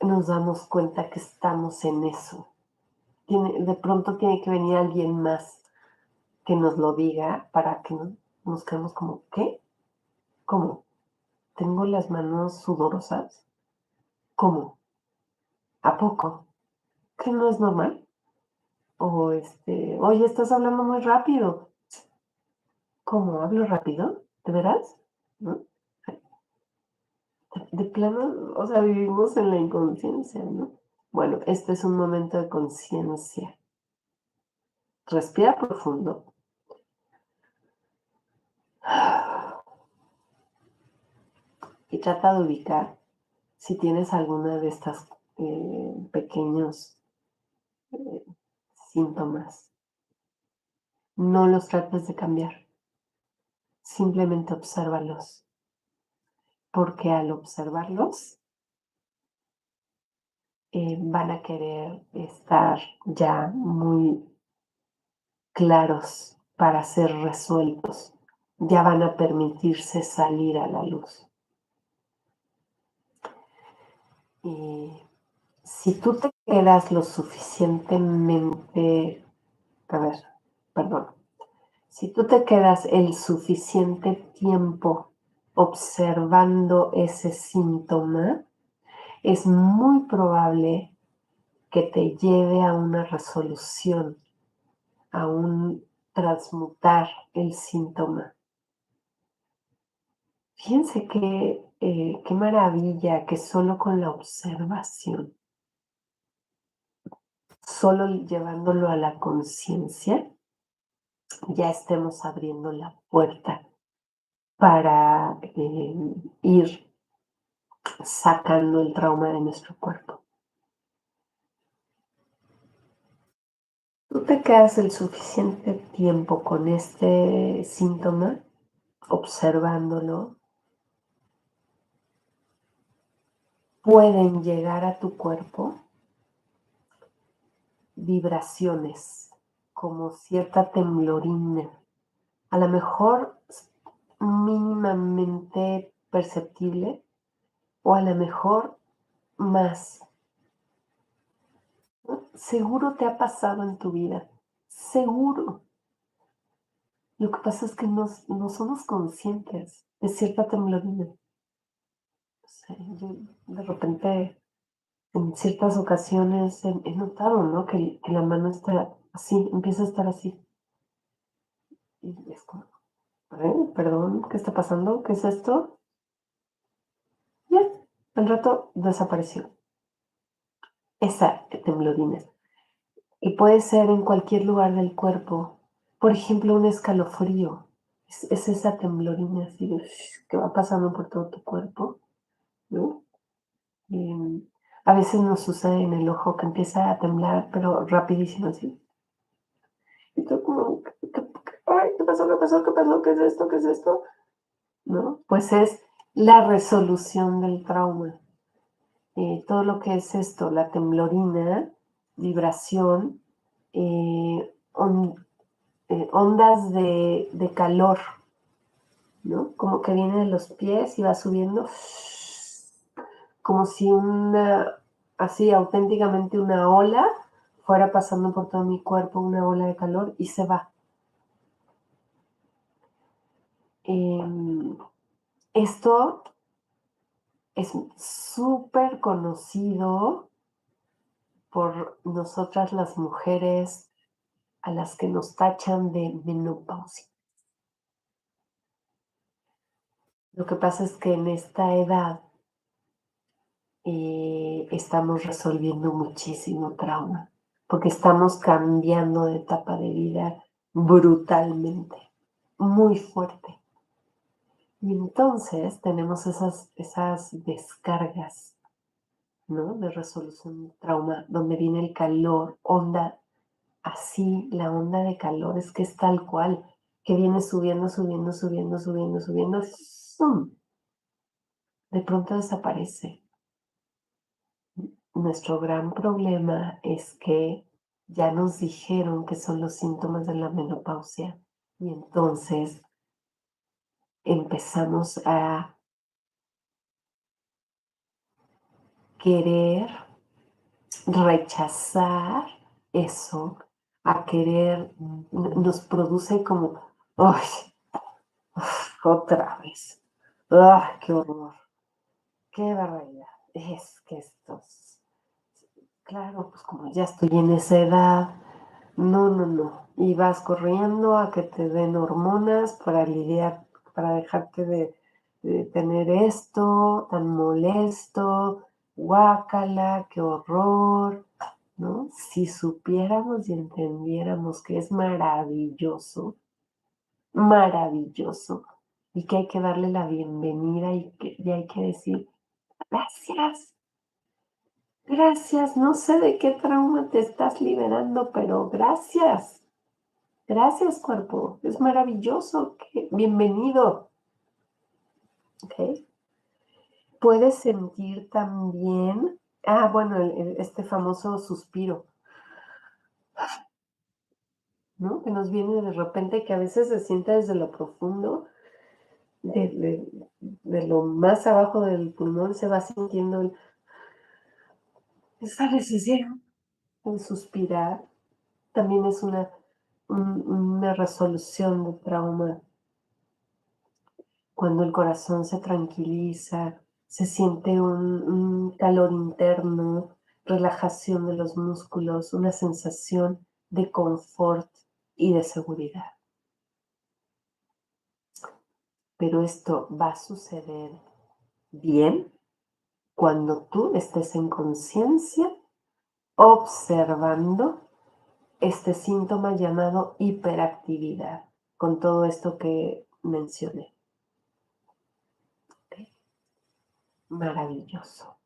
nos damos cuenta que estamos en eso. De pronto tiene que venir alguien más que nos lo diga para que nos quedemos como, ¿qué? ¿Cómo? ¿Tengo las manos sudorosas? ¿Cómo? ¿A poco? ¿Que no es normal? O oye, estás hablando muy rápido. ¿Cómo? ¿Hablo rápido? ¿De veras? ¿No? De plano, o sea, vivimos en la inconsciencia, ¿no? Bueno, este es un momento de conciencia. Respira profundo. Y trata de ubicar si tienes alguna de estas pequeños síntomas. No los trates de cambiar. Simplemente obsérvalos. Porque al observarlos, van a querer estar ya muy claros para ser resueltos. Ya van a permitirse salir a la luz. Y si tú te quedas lo suficientemente, a ver, perdón, si tú te quedas el suficiente tiempo observando ese síntoma, es muy probable que te lleve a una resolución, a un transmutar el síntoma. Fíjense qué maravilla que solo con la observación, solo llevándolo a la conciencia, ya estemos abriendo la puerta para ir sacando el trauma de nuestro cuerpo. Tú te quedas el suficiente tiempo con este síntoma, observándolo, pueden llegar a tu cuerpo vibraciones como cierta temblorina, a lo mejor mínimamente perceptible o a lo mejor más. Seguro te ha pasado en tu vida, seguro. Lo que pasa es que no somos conscientes de cierta temblorina. O sea, yo de repente en ciertas ocasiones he notado, ¿no? Que la mano está así, empieza a estar así. Y es como, perdón, ¿qué está pasando? ¿Qué es esto? Ya, al rato desapareció esa temblorina. Y puede ser en cualquier lugar del cuerpo. Por ejemplo, un escalofrío. Es esa temblorina así de, que va pasando por todo tu cuerpo, ¿no? Y a veces nos sucede en el ojo que empieza a temblar, pero rapidísimo así. Y tú como, ay, ¿qué pasó? ¿Qué pasó? ¿Qué pasó? ¿Qué es esto? ¿Qué es esto? ¿No? Pues es la resolución del trauma. Todo lo que es esto, la temblorina, vibración, on, ondas de calor, ¿no? Como que viene de los pies y va subiendo, como si así auténticamente una ola fuera pasando por todo mi cuerpo, una ola de calor y se va. Esto es súper conocido por nosotras las mujeres a las que nos tachan de menopausia. Lo que pasa es que en esta edad estamos resolviendo muchísimo trauma, porque estamos cambiando de etapa de vida brutalmente, muy fuerte. Y entonces tenemos esas descargas, ¿no? De resolución de trauma, donde viene el calor, onda, así, la onda de calor es que es tal cual, que viene subiendo, subiendo, subiendo, subiendo, subiendo, ¡zum! De pronto desaparece. Nuestro gran problema es que ya nos dijeron que son los síntomas de la menopausia y entonces empezamos a querer rechazar eso, a querer, nos produce como, ¡ay! Otra vez. ¡Ah, qué horror! ¡Qué barbaridad! Es que estos, claro, pues como ya estoy en esa edad, no, no, no. Y vas corriendo a que te den hormonas para lidiar, para dejarte de tener esto tan molesto, guácala, qué horror, ¿no? Si supiéramos y entendiéramos que es maravilloso, maravilloso, y que hay que darle la bienvenida y hay que decir, gracias, gracias, no sé de qué trauma te estás liberando, pero gracias, gracias cuerpo, es maravilloso, bienvenido, ¿ok? Puedes sentir también, bueno, este famoso suspiro, ¿no? Que nos viene de repente, que a veces se siente desde lo profundo, de, de- de lo más abajo del pulmón, se va sintiendo esa necesidad de suspirar. También es una resolución de trauma. Cuando el corazón se tranquiliza, se siente un calor interno, relajación de los músculos, una sensación de confort y de seguridad. Pero esto va a suceder bien cuando tú estés en conciencia observando este síntoma llamado hiperactividad, con todo esto que mencioné. ¿Ok? Maravilloso.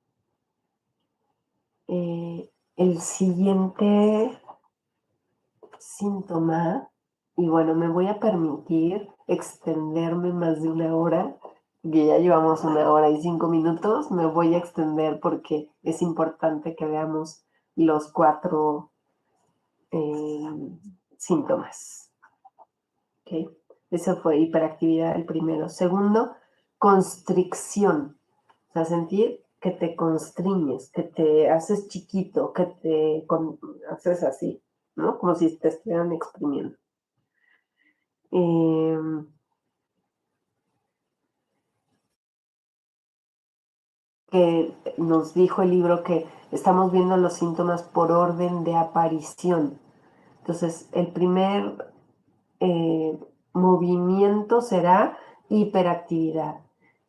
El siguiente síntoma, y bueno, me voy a permitir extenderme más de una hora, que ya llevamos 1 hora y 5 minutos, me voy a extender porque es importante que veamos los 4 síntomas. ¿Okay? Ese fue hiperactividad el primero. Segundo, constricción. O sea, sentir que te constriñes, que te haces chiquito, que haces así, ¿no? Como si te estuvieran exprimiendo. Que nos dijo el libro que estamos viendo los síntomas por orden de aparición. Entonces, el primer movimiento será hiperactividad,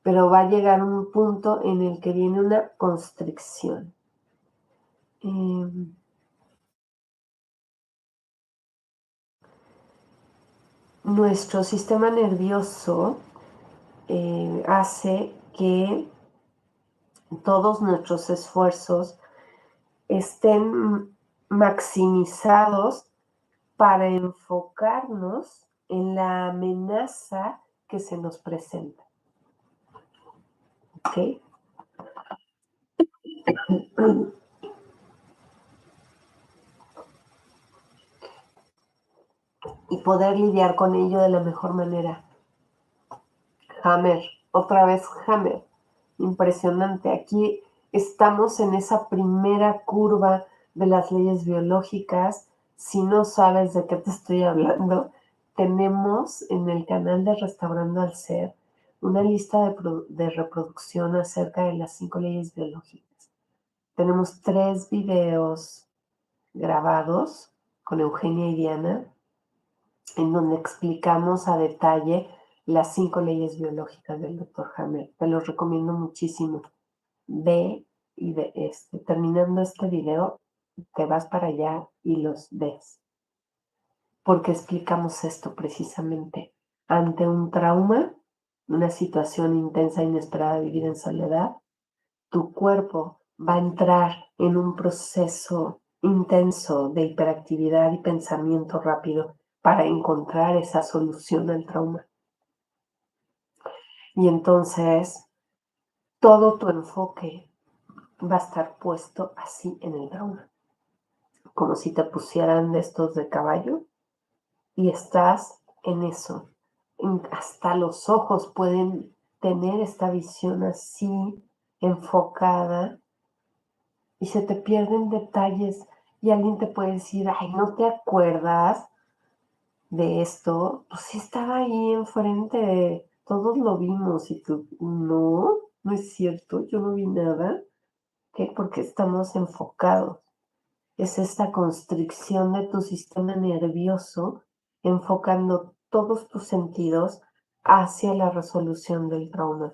pero va a llegar un punto en el que viene una constricción. Nuestro sistema nervioso hace que todos nuestros esfuerzos estén maximizados para enfocarnos en la amenaza que se nos presenta. ¿Ok? Y poder lidiar con ello de la mejor manera. Hammer, otra vez Hammer. Impresionante. Aquí estamos en esa primera curva de las leyes biológicas. Si no sabes de qué te estoy hablando, tenemos en el canal de Restaurando al Ser una lista de reproducción acerca de las 5 leyes biológicas. Tenemos 3 videos grabados con Eugenia y Diana en donde explicamos a detalle las 5 leyes biológicas del Dr. Hammer. Te los recomiendo muchísimo. Ve y terminando este video, te vas para allá y los ves. Porque explicamos esto precisamente. Ante un trauma, una situación intensa e inesperada vivida en soledad, tu cuerpo va a entrar en un proceso intenso de hiperactividad y pensamiento rápido para encontrar esa solución al trauma. Y entonces todo tu enfoque va a estar puesto así en el trauma, como si te pusieran de estos de caballo y estás en eso. Hasta los ojos pueden tener esta visión así enfocada y se te pierden detalles y alguien te puede decir, ay, ¿no te acuerdas de esto? Pues sí estaba ahí enfrente, todos lo vimos y tú, no, no es cierto, yo no vi nada. ¿Qué? Porque estamos enfocados. Es esta constricción de tu sistema nervioso enfocando todos tus sentidos hacia la resolución del trauma.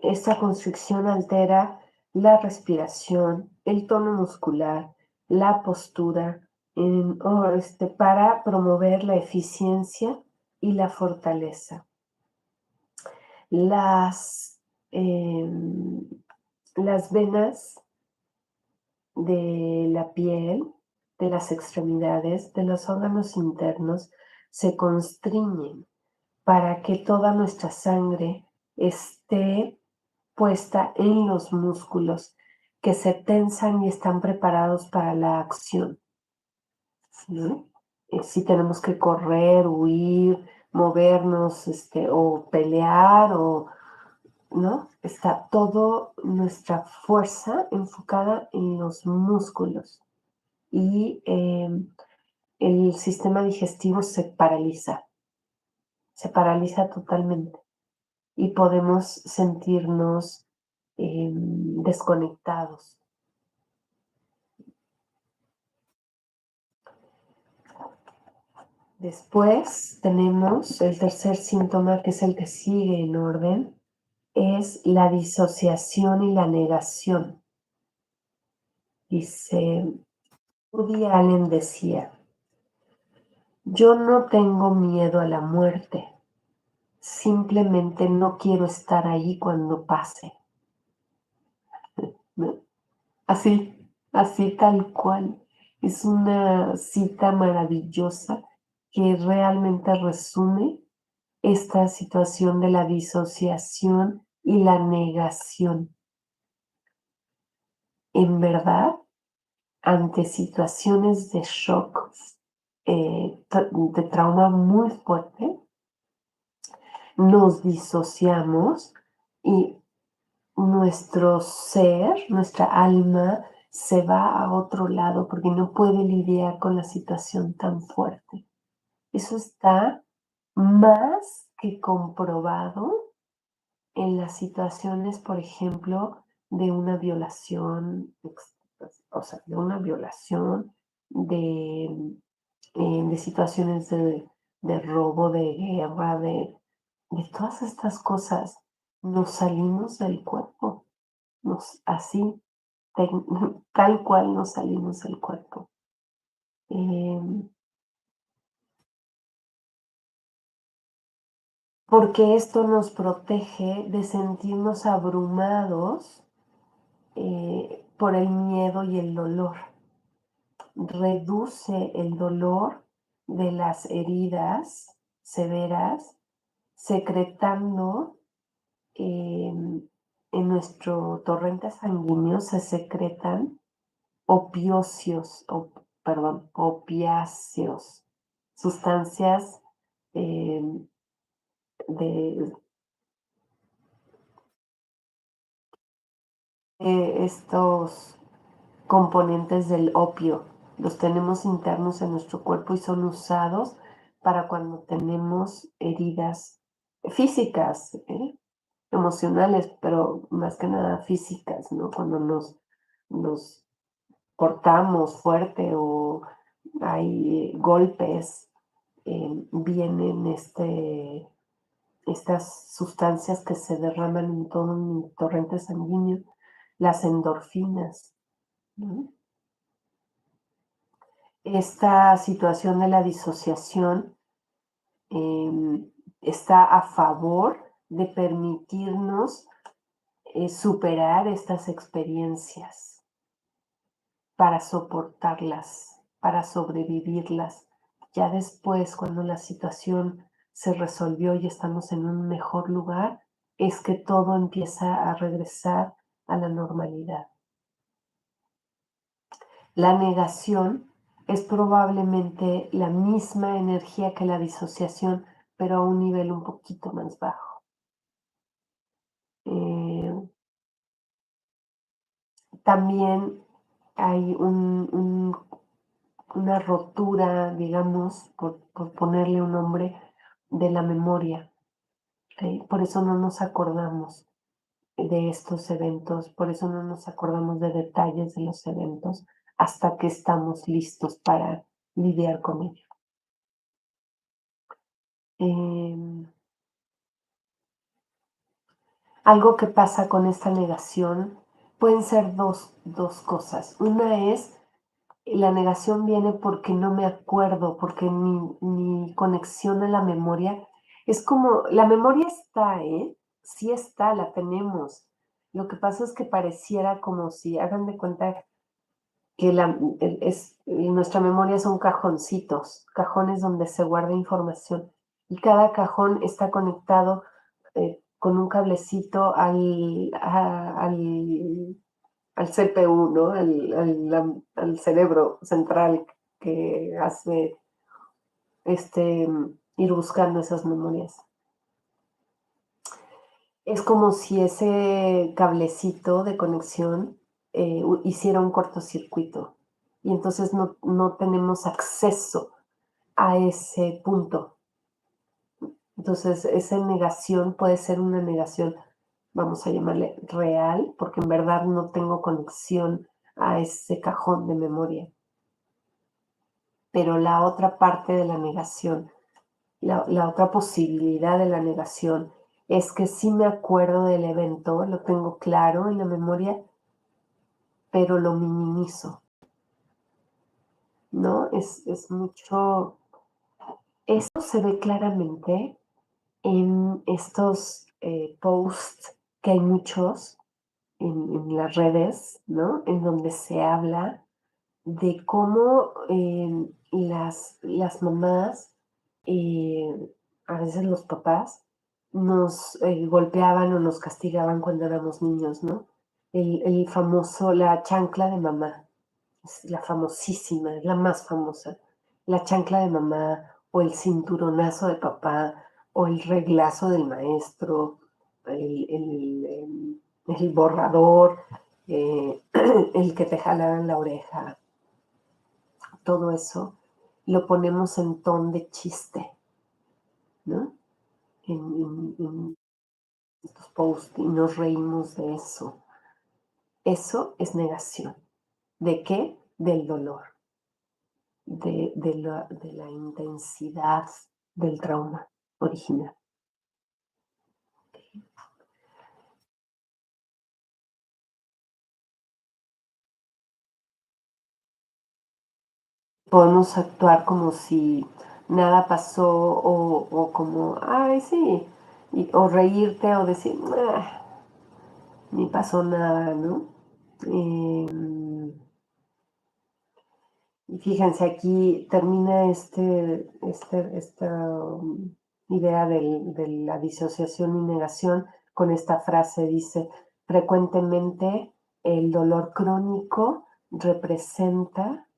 Esta constricción altera la respiración, el tono muscular, la postura, para promover la eficiencia y la fortaleza. Las, em, las venas de la piel, de las extremidades, de los órganos internos, se constriñen para que toda nuestra sangre esté puesta en los músculos que se tensan y están preparados para la acción, ¿no? Si tenemos que correr, huir, movernos, o pelear, ¿no? Está toda nuestra fuerza enfocada en los músculos y el sistema digestivo se paraliza totalmente y podemos sentirnos desconectados. Después tenemos el tercer síntoma, que es el que sigue en orden, es la disociación y la negación. Dice, Woody Allen decía, yo no tengo miedo a la muerte, simplemente no quiero estar ahí cuando pase, ¿no? Así tal cual. Es una cita maravillosa que realmente resume esta situación de la disociación y la negación. En verdad, ante situaciones de shock, de trauma muy fuerte, nos disociamos y nuestro ser, nuestra alma, se va a otro lado porque no puede lidiar con la situación tan fuerte. Eso está más que comprobado en las situaciones, por ejemplo, de una violación, o sea, de una violación, de situaciones de robo, de guerra, de todas estas cosas. Nos salimos del cuerpo, así, tal cual nos salimos del cuerpo. Porque esto nos protege de sentirnos abrumados por el miedo y el dolor. Reduce el dolor de las heridas severas, secretando en nuestro torrente sanguíneo se secretan opiáceos, sustancias eh, de estos componentes del opio. Los tenemos internos en nuestro cuerpo y son usados para cuando tenemos heridas físicas, emocionales, pero más que nada físicas, ¿no? Cuando nos cortamos fuerte o hay golpes, vienen estas sustancias que se derraman en todo mi torrente sanguíneo, las endorfinas, ¿no? Esta situación de la disociación está a favor de permitirnos superar estas experiencias para soportarlas, para sobrevivirlas. Ya después, cuando la situación se resolvió y estamos en un mejor lugar, es que todo empieza a regresar a la normalidad. La negación es probablemente la misma energía que la disociación, pero a un nivel un poquito más bajo. También hay una rotura, digamos, por ponerle un nombre, de la memoria. ¿Okay? Por eso no nos acordamos de estos eventos, por eso no nos acordamos de detalles de los eventos hasta que estamos listos para lidiar con ello. Algo que pasa con esta negación pueden ser dos cosas. Una es, la negación viene porque no me acuerdo, porque mi conexión a la memoria es como, la memoria está, ¿eh? Sí está, la tenemos. Lo que pasa es que pareciera como si, hagan de cuenta que nuestra memoria son cajoncitos, cajones donde se guarda información y cada cajón está conectado con un cablecito al CPU, ¿no? Al cerebro central que hace ir buscando esas memorias. Es como si ese cablecito de conexión hiciera un cortocircuito y entonces no tenemos acceso a ese punto. Entonces, esa negación puede ser una negación, vamos a llamarle real, porque en verdad no tengo conexión a ese cajón de memoria. Pero la otra parte de la negación, la otra posibilidad de la negación, es que sí me acuerdo del evento, lo tengo claro en la memoria, pero lo minimizo, ¿no? Es mucho. Esto se ve claramente en estos posts que hay muchos en las redes, ¿no? En donde se habla de cómo las mamás, a veces los papás, nos golpeaban o nos castigaban cuando éramos niños, ¿no? El famoso, la chancla de mamá, es la famosísima, es la más famosa. La chancla de mamá o el cinturonazo de papá o el reglazo del maestro, el borrador, el que te jalaran la oreja, todo eso lo ponemos en ton de chiste, ¿no? En estos posts y nos reímos de eso. Eso es negación. ¿De qué? Del dolor, de la intensidad del trauma original. Podemos actuar como si nada pasó o como, ay, sí, o reírte o decir, ah, ni pasó nada, ¿no? Y fíjense, aquí termina esta idea de la disociación y negación con esta frase, dice, frecuentemente el dolor crónico representa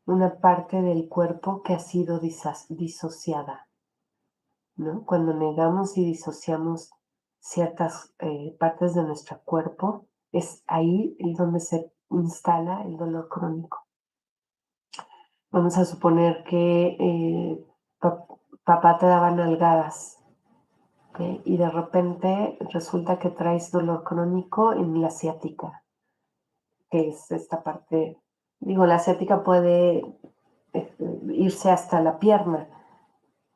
una parte del cuerpo que ha sido disociada, ¿no? Cuando negamos y disociamos ciertas partes de nuestro cuerpo, es ahí donde se instala el dolor crónico. Vamos a suponer que papá te daba nalgadas, ¿ok? Y de repente resulta que traes dolor crónico en la ciática, que es esta parte, digo, la ciática puede irse hasta la pierna,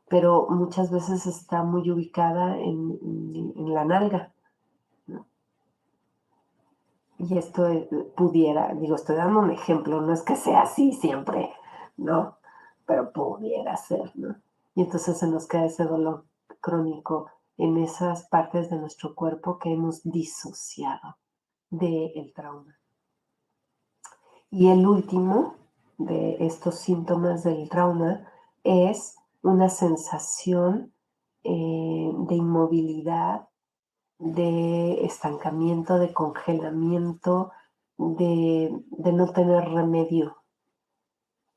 pero muchas veces está muy ubicada en la nalga, ¿no? Y esto pudiera, digo, estoy dando un ejemplo, no es que sea así siempre, ¿no? Pero pudiera ser, ¿no? Y entonces se nos queda ese dolor crónico en esas partes de nuestro cuerpo que hemos disociado del trauma. Y el último de estos síntomas del trauma es una sensación de inmovilidad, de estancamiento, de congelamiento, de no tener remedio,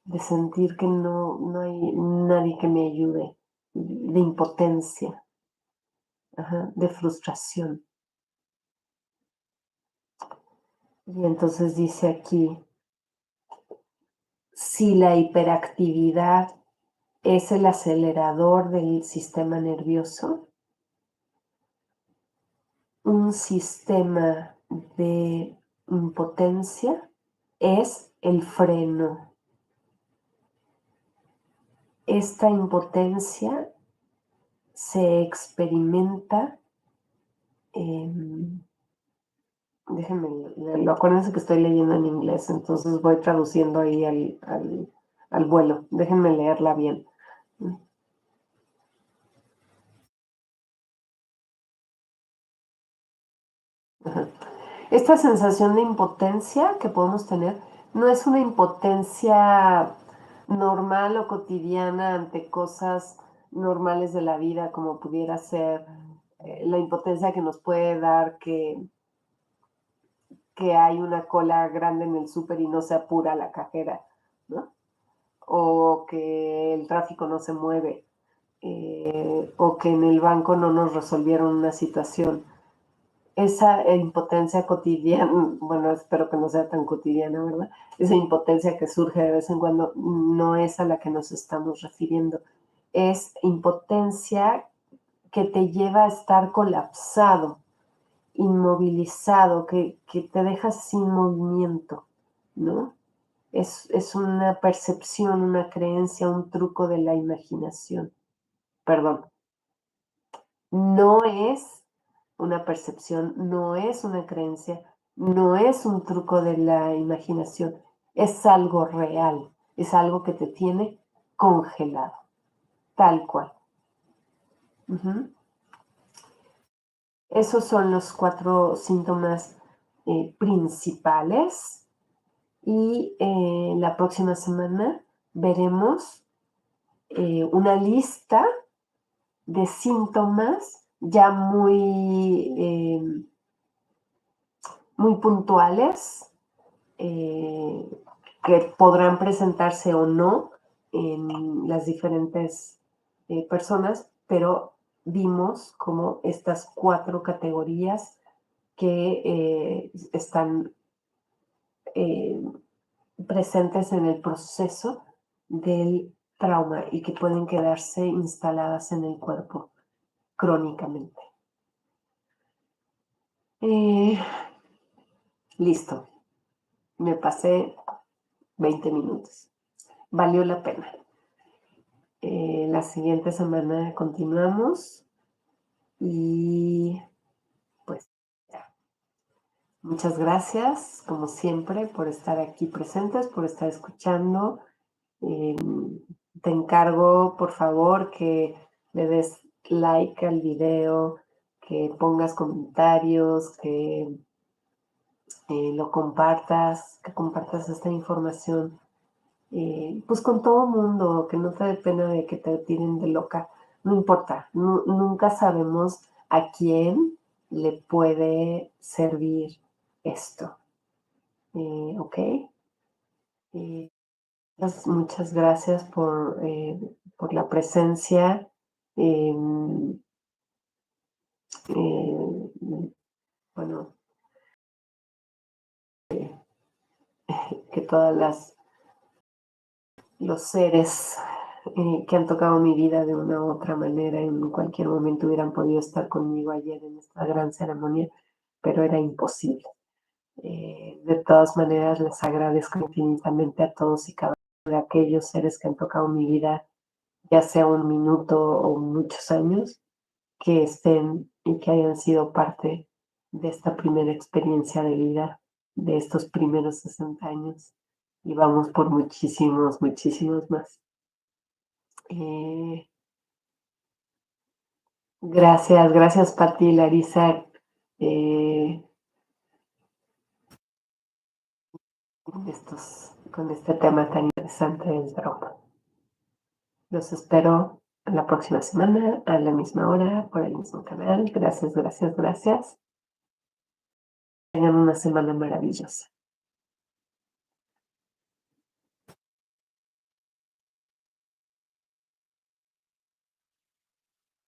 de sentir que no hay nadie que me ayude, de impotencia, ajá, de frustración. Y entonces dice aquí, si la hiperactividad es el acelerador del sistema nervioso, un sistema de impotencia es el freno. Esta impotencia se experimenta déjenme, acuérdense que estoy leyendo en inglés, entonces voy traduciendo ahí al vuelo. Déjenme leerla bien. Ajá. Esta sensación de impotencia que podemos tener no es una impotencia normal o cotidiana ante cosas normales de la vida, como pudiera ser la impotencia que nos puede dar que hay una cola grande en el súper y no se apura la cajera, ¿no? O que el tráfico no se mueve, o que en el banco no nos resolvieron una situación. Esa impotencia cotidiana, bueno, espero que no sea tan cotidiana, ¿verdad? Esa impotencia que surge de vez en cuando no es a la que nos estamos refiriendo. Es impotencia que te lleva a estar colapsado, inmovilizado, que te deja sin movimiento, ¿no? Es una percepción, una creencia, un truco de la imaginación. Perdón, no es una percepción, no es una creencia, no es un truco de la imaginación, es algo real, es algo que te tiene congelado, tal cual. Ujú. Esos son los 4 síntomas principales y la próxima semana veremos una lista de síntomas ya muy puntuales eh, que podrán presentarse o no en las diferentes personas, pero vimos como estas 4 categorías que están eh, presentes en el proceso del trauma y que pueden quedarse instaladas en el cuerpo crónicamente. Eh, listo, me pasé 20 minutos. Valió la pena. La siguiente semana continuamos y pues ya. Muchas gracias, como siempre, por estar aquí presentes, por estar escuchando. Eh, te encargo, por favor, que le des like al video, que pongas comentarios, que lo compartas, que compartas esta información, pues con todo mundo, que no te dé pena de que te tiren de loca, no importa, nunca sabemos a quién le puede servir esto, ¿ok? Eh, muchas gracias por la presencia. Eh, bueno, que todas los seres que han tocado mi vida de una u otra manera en cualquier momento hubieran podido estar conmigo ayer en esta gran ceremonia, pero era imposible. De todas maneras, les agradezco infinitamente a todos y cada uno de aquellos seres que han tocado mi vida, ya sea un minuto o muchos años, que estén y que hayan sido parte de esta primera experiencia de vida, de estos primeros 60 años. Y vamos por muchísimos, muchísimos más. Eh, gracias Pati, Larisa, eh, con este tema tan interesante del trauma. Los espero la próxima semana a la misma hora por el mismo canal. Gracias, gracias, gracias. Tengan una semana maravillosa.